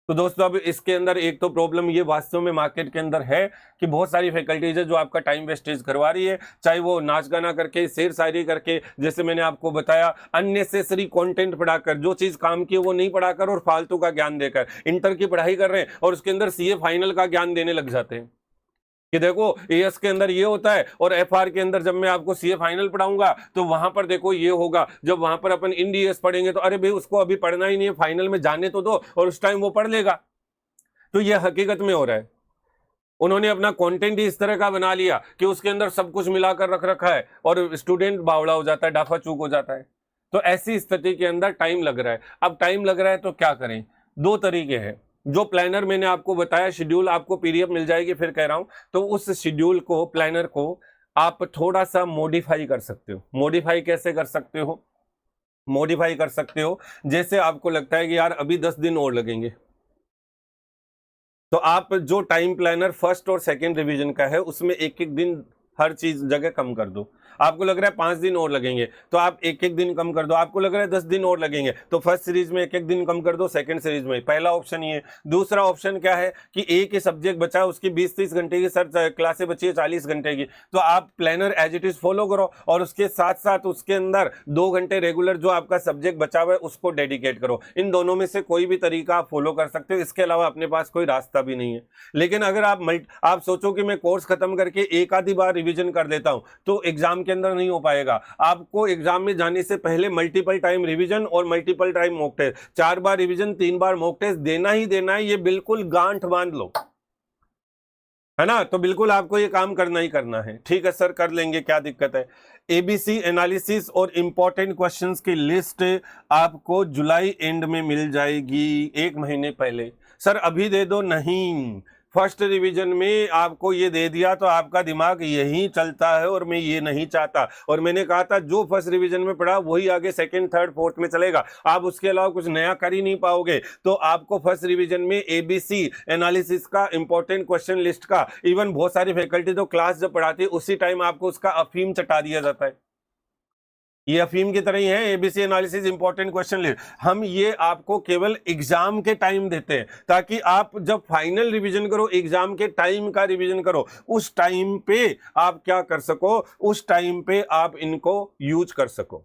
तो दोस्तों अब इसके अंदर एक तो प्रॉब्लम ये वास्तव में मार्केट के अंदर है कि बहुत सारी फैकल्टीज है जो आपका टाइम वेस्टेज करवा रही है, चाहे वो नाच गाना करके, शेर शायरी करके, जैसे मैंने आपको बताया अननेसेसरी कंटेंट पढ़ाकर, जो चीज काम की है वो नहीं पढ़ाकर और फालतू का ज्ञान देकर इंटर की पढ़ाई कर रहे हैं और उसके अंदर सीए फाइनल का ज्ञान देने लग जाते हैं कि देखो एएस के अंदर ये होता है और एफआर के अंदर जब मैं आपको सीए फाइनल पढ़ाऊंगा तो वहां पर देखो ये होगा। जब वहां पर अपन इंडीएस पढ़ेंगे तो अरे भाई उसको अभी पढ़ना ही नहीं है, फाइनल में जाने तो दो और उस टाइम वो पढ़ लेगा। तो ये हकीकत में हो रहा है, उन्होंने अपना कंटेंट ही इस तरह का बना लिया कि उसके अंदर सब कुछ मिलाकर रख रखा है और स्टूडेंट बावड़ा हो जाता है, डाफा चूक हो जाता है। तो ऐसी स्थिति के अंदर टाइम लग रहा है। अब टाइम लग रहा है तो क्या करें? 2 तरीके हैं। जो प्लानर मैंने आपको बताया, शेड्यूल आपको पीडीएफ मिल जाएगी, फिर कह रहा हूं, तो उस शेड्यूल को, प्लानर को आप थोड़ा सा मॉडिफाई कर सकते हो। मॉडिफाई कैसे कर सकते हो? मॉडिफाई कर सकते हो जैसे आपको लगता है कि यार अभी 10 दिन और लगेंगे, तो आप जो टाइम प्लानर फर्स्ट और सेकंड रिवीजन का है उसमें एक एक दिन हर चीज जगह कम कर दो। आपको लग रहा है 5 दिन और लगेंगे तो आप एक एक दिन कम कर दो। आपको लग रहा है 10 दिन और लगेंगे तो फर्स्ट सीरीज में एक एक दिन कम कर दो, सेकंड सीरीज में। पहला ऑप्शन ये। दूसरा ऑप्शन क्या है कि एक ही सब्जेक्ट बचा है, उसकी 20-30 घंटे की सर क्लासें बची है 40 घंटे की, तो आप planner as it is follow करो और उसके साथ साथ उसके अंदर 2 घंटे रेगुलर जो आपका सब्जेक्ट बचा हुआ है उसको डेडिकेट करो। इन दोनों में से कोई भी तरीका आप फॉलो कर सकते हो, इसके अलावा अपने पास कोई रास्ता भी नहीं है। लेकिन अगर आप सोचो कि मैं कोर्स खत्म करके एक आधी बार रिवीजन कर देता हूं तो एग्जाम के अंदर नहीं हो पाएगा। आपको एग्जाम में जाने से पहले मल्टीपल टाइम रिवीजन और मल्टीपल टाइम मॉक टेस्ट, 4 बार रिवीजन 3 बार मॉक टेस्ट देना ही देना है। ये बिल्कुल गांठ बांध लो, है ना? तो बिल्कुल आपको ये काम करना ही करना है। ठीक है सर, कर लेंगे, क्या दिक्कत है? एबीसी एनालिसिस और इंपॉर्टेंट क्वेश्चंस की लिस्ट आपको जुलाई एंड में मिल जाएगी, 1 महीने पहले। सर अभी दे दो, नहीं, फर्स्ट रिवीजन में आपको ये दे दिया तो आपका दिमाग यही चलता है और मैं ये नहीं चाहता। और मैंने कहा था जो फर्स्ट रिवीजन में पढ़ा वही आगे सेकंड थर्ड फोर्थ में चलेगा, आप उसके अलावा कुछ नया कर ही नहीं पाओगे। तो आपको फर्स्ट रिवीजन में एबीसी एनालिसिस का, इंपॉर्टेंट क्वेश्चन लिस्ट का, इवन बहुत सारी फैकल्टी तो क्लास जब पढ़ाती है उसी टाइम आपको उसका अफीम चटा दिया जाता है। ये अफीम की तरह ही है ABC analysis, important question list. हम ये आपको केवल एग्जाम के टाइम देते हैं ताकि आप जब फाइनल रिवीजन करो, एग्जाम के टाइम का रिवीजन करो, उस टाइम पे आप क्या कर सको, उस टाइम पे आप इनको यूज कर सको।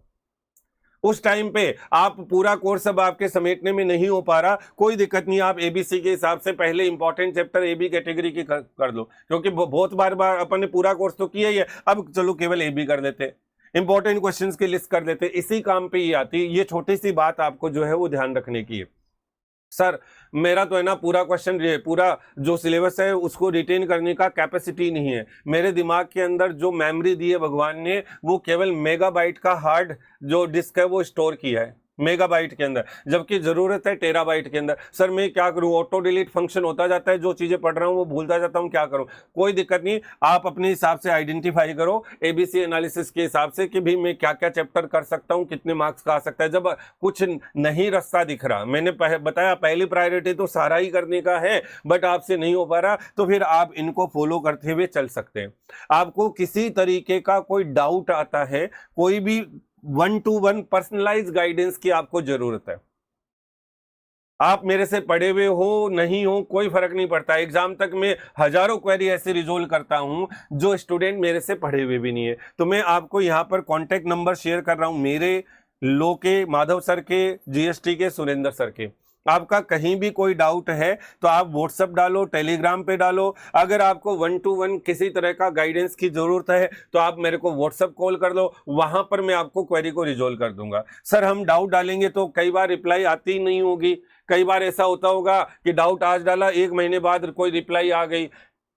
उस टाइम पे आप पूरा कोर्स अब आपके समेटने में नहीं हो पा रहा, कोई दिक्कत नहीं, आप एबीसी के हिसाब से पहले इंपॉर्टेंट चैप्टर एबी कैटेगरी की कर लो, क्योंकि बहुत बार अपन ने पूरा कोर्स तो किया ही है, अब चलो केवल एबी कर देते हैं, इंपॉर्टेंट क्वेश्चंस की लिस्ट कर देते, इसी काम पे ये आती है। ये छोटी सी बात आपको जो है वो ध्यान रखने की है। सर मेरा तो है ना पूरा क्वेश्चन, पूरा जो सिलेबस है उसको रिटेन करने का कैपेसिटी नहीं है, मेरे दिमाग के अंदर जो मेमोरी दी है भगवान ने वो केवल मेगाबाइट का हार्ड जो डिस्क है वो स्टोर किया है मेगाबाइट के अंदर, जबकि जरूरत है टेराबाइट के अंदर। सर मैं क्या करूं, ऑटो डिलीट फंक्शन होता जाता है, जो चीजें पढ़ रहा हूं वो भूलता जाता हूं, क्या करूं? कोई दिक्कत नहीं, आप अपने हिसाब से आइडेंटिफाई करो एबीसी एनालिसिस के हिसाब से कि भी मैं क्या क्या चैप्टर कर सकता हूं, कितने मार्क्स का आ सकता है। जब कुछ नहीं रास्ता दिख रहा, मैंने बताया पहली प्रायोरिटी तो सारा ही करने का है, बट आपसे नहीं हो पा रहा तो फिर आप इनको फॉलो करते हुए चल सकते हैं। आपको किसी तरीके का कोई डाउट आता है, कोई भी 1-to-1 पर्सनलाइज गाइडेंस की आपको जरूरत है। आप मेरे से पढ़े हुए हो नहीं हो कोई फर्क नहीं पड़ता, एग्जाम तक मैं हजारों क्वेरी ऐसे रिजोल्व करता हूं जो स्टूडेंट मेरे से पढ़े हुए भी नहीं है। तो मैं आपको यहां पर कॉन्टेक्ट नंबर शेयर कर रहा हूं, मेरे, लो के, माधव सर के, जीएसटी के, सुरेंद्र सर के। आपका कहीं भी कोई डाउट है तो आप व्हाट्सएप डालो, टेलीग्राम पे डालो। अगर आपको 1-to-1 किसी तरह का गाइडेंस की जरूरत है तो आप मेरे को व्हाट्सएप कॉल कर लो, वहां पर मैं आपको क्वेरी को रिजोल्व कर दूंगा। सर हम डाउट डालेंगे तो कई बार रिप्लाई आती ही नहीं होगी, कई बार ऐसा होता होगा कि डाउट आज डाला 1 महीने बाद कोई रिप्लाई आ गई,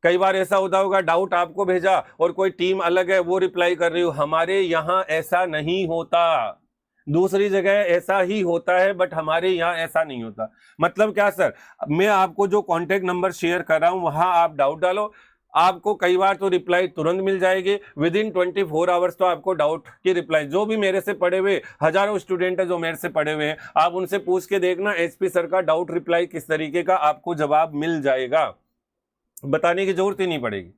कई बार ऐसा होता होगा डाउट आपको भेजा और कोई टीम अलग है वो रिप्लाई कर रही हो। हमारे यहाँ ऐसा नहीं होता, दूसरी जगह ऐसा ही होता है बट हमारे यहाँ ऐसा नहीं होता। मतलब क्या सर, मैं आपको जो कांटेक्ट नंबर शेयर कर रहा हूं वहां आप डाउट डालो, आपको कई बार तो रिप्लाई तुरंत मिल जाएगी, विद इन 24 आवर्स तो आपको डाउट की रिप्लाई, जो भी मेरे से पढ़े हुए हजारों स्टूडेंट है जो मेरे से पढ़े हुए हैं, आप उनसे पूछ के देखना एचपी सर का डाउट रिप्लाई किस तरीके का, आपको जवाब मिल जाएगा, बताने की जरूरत ही नहीं पड़ेगी।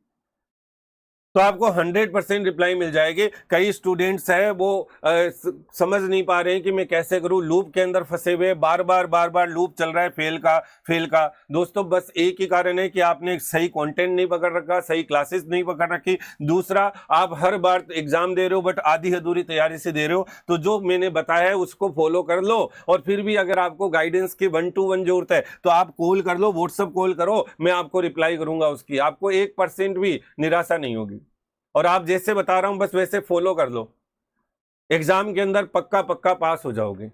तो आपको 100% रिप्लाई मिल जाएगी। कई स्टूडेंट्स हैं वो समझ नहीं पा रहे हैं कि मैं कैसे करूं, लूप के अंदर फंसे हुए, बार बार लूप चल रहा है फेल का। दोस्तों बस एक ही कारण है कि आपने सही कंटेंट नहीं पकड़ रखा, सही क्लासेस नहीं पकड़ रखी। दूसरा, आप हर बार एग्जाम दे रहे हो बट आधी अधूरी तैयारी से दे रहे हो। तो जो मैंने बताया है उसको फॉलो कर लो, और फिर भी अगर आपको गाइडेंस की 1-to-1 जरूरत है तो आप कॉल कर लो, व्हाट्सएप कॉल करो, मैं आपको रिप्लाई करूंगा उसकी, आपको 1% भी निराशा नहीं होगी। और आप जैसे बता रहा हूं बस वैसे फॉलो कर लो, एग्जाम के अंदर पक्का पास हो जाओगे।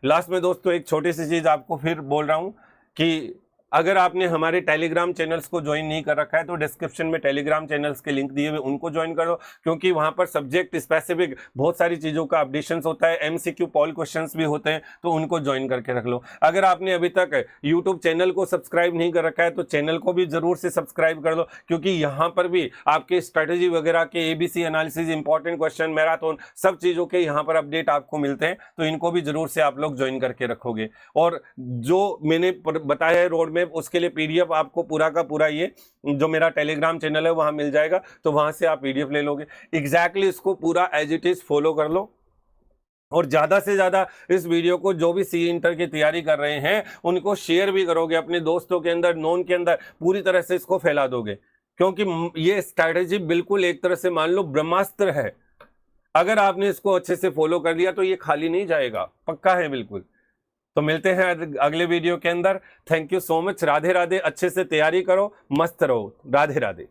लास्ट में दोस्तों एक छोटी सी चीज आपको फिर बोल रहा हूं कि अगर आपने हमारे टेलीग्राम चैनल्स को ज्वाइन नहीं कर रखा है तो डिस्क्रिप्शन में टेलीग्राम चैनल्स के लिंक दिए हुए, उनको ज्वाइन करो, क्योंकि वहां पर सब्जेक्ट स्पेसिफिक बहुत सारी चीज़ों का अपडेशंस होता है, एमसीक्यू पॉल क्वेश्चंस भी होते हैं, तो उनको ज्वाइन करके रख लो। अगर आपने अभी तक यूट्यूब चैनल को सब्सक्राइब नहीं कर रखा है तो चैनल को भी जरूर से सब्सक्राइब कर लो, क्योंकि यहाँ पर भी आपके स्ट्रेटेजी वगैरह के ABC analysis, important question, marathon, सब चीज़ों के यहाँ पर अपडेट आपको मिलते हैं, तो इनको भी जरूर से आप लोग ज्वाइन करके रखोगे। और जो मैंने बताया है रोड मैप, उसके लिए पीडीएफ आपको पूरा का पूरा ये जो मेरा टेलीग्राम चैनल है वहां मिल जाएगा, तो वहां से आप पीडीएफ ले लोगे। एग्जैक्टली इसको पूरा एज इट इज फॉलो कर लो, और ज्यादा से ज्यादा इस वीडियो को जो भी सी इंटर की तैयारी कर रहे हैं उनको शेयर भी करोगे, अपने दोस्तों के अंदर, नोन के अंदर पूरी तरह से इसको फैला दोगे, क्योंकि ये स्ट्रैटेजी बिल्कुल एक तरह से मान लो ब्रह्मास्त्र है। अगर आपने इसको अच्छे से फॉलो कर लिया तो ये खाली नहीं जाएगा, पक्का है बिल्कुल। तो मिलते हैं अगले वीडियो के अंदर। Thank you so much. Radhe Radhe. अच्छे से तैयारी करो, मस्त रहो। राधे राधे।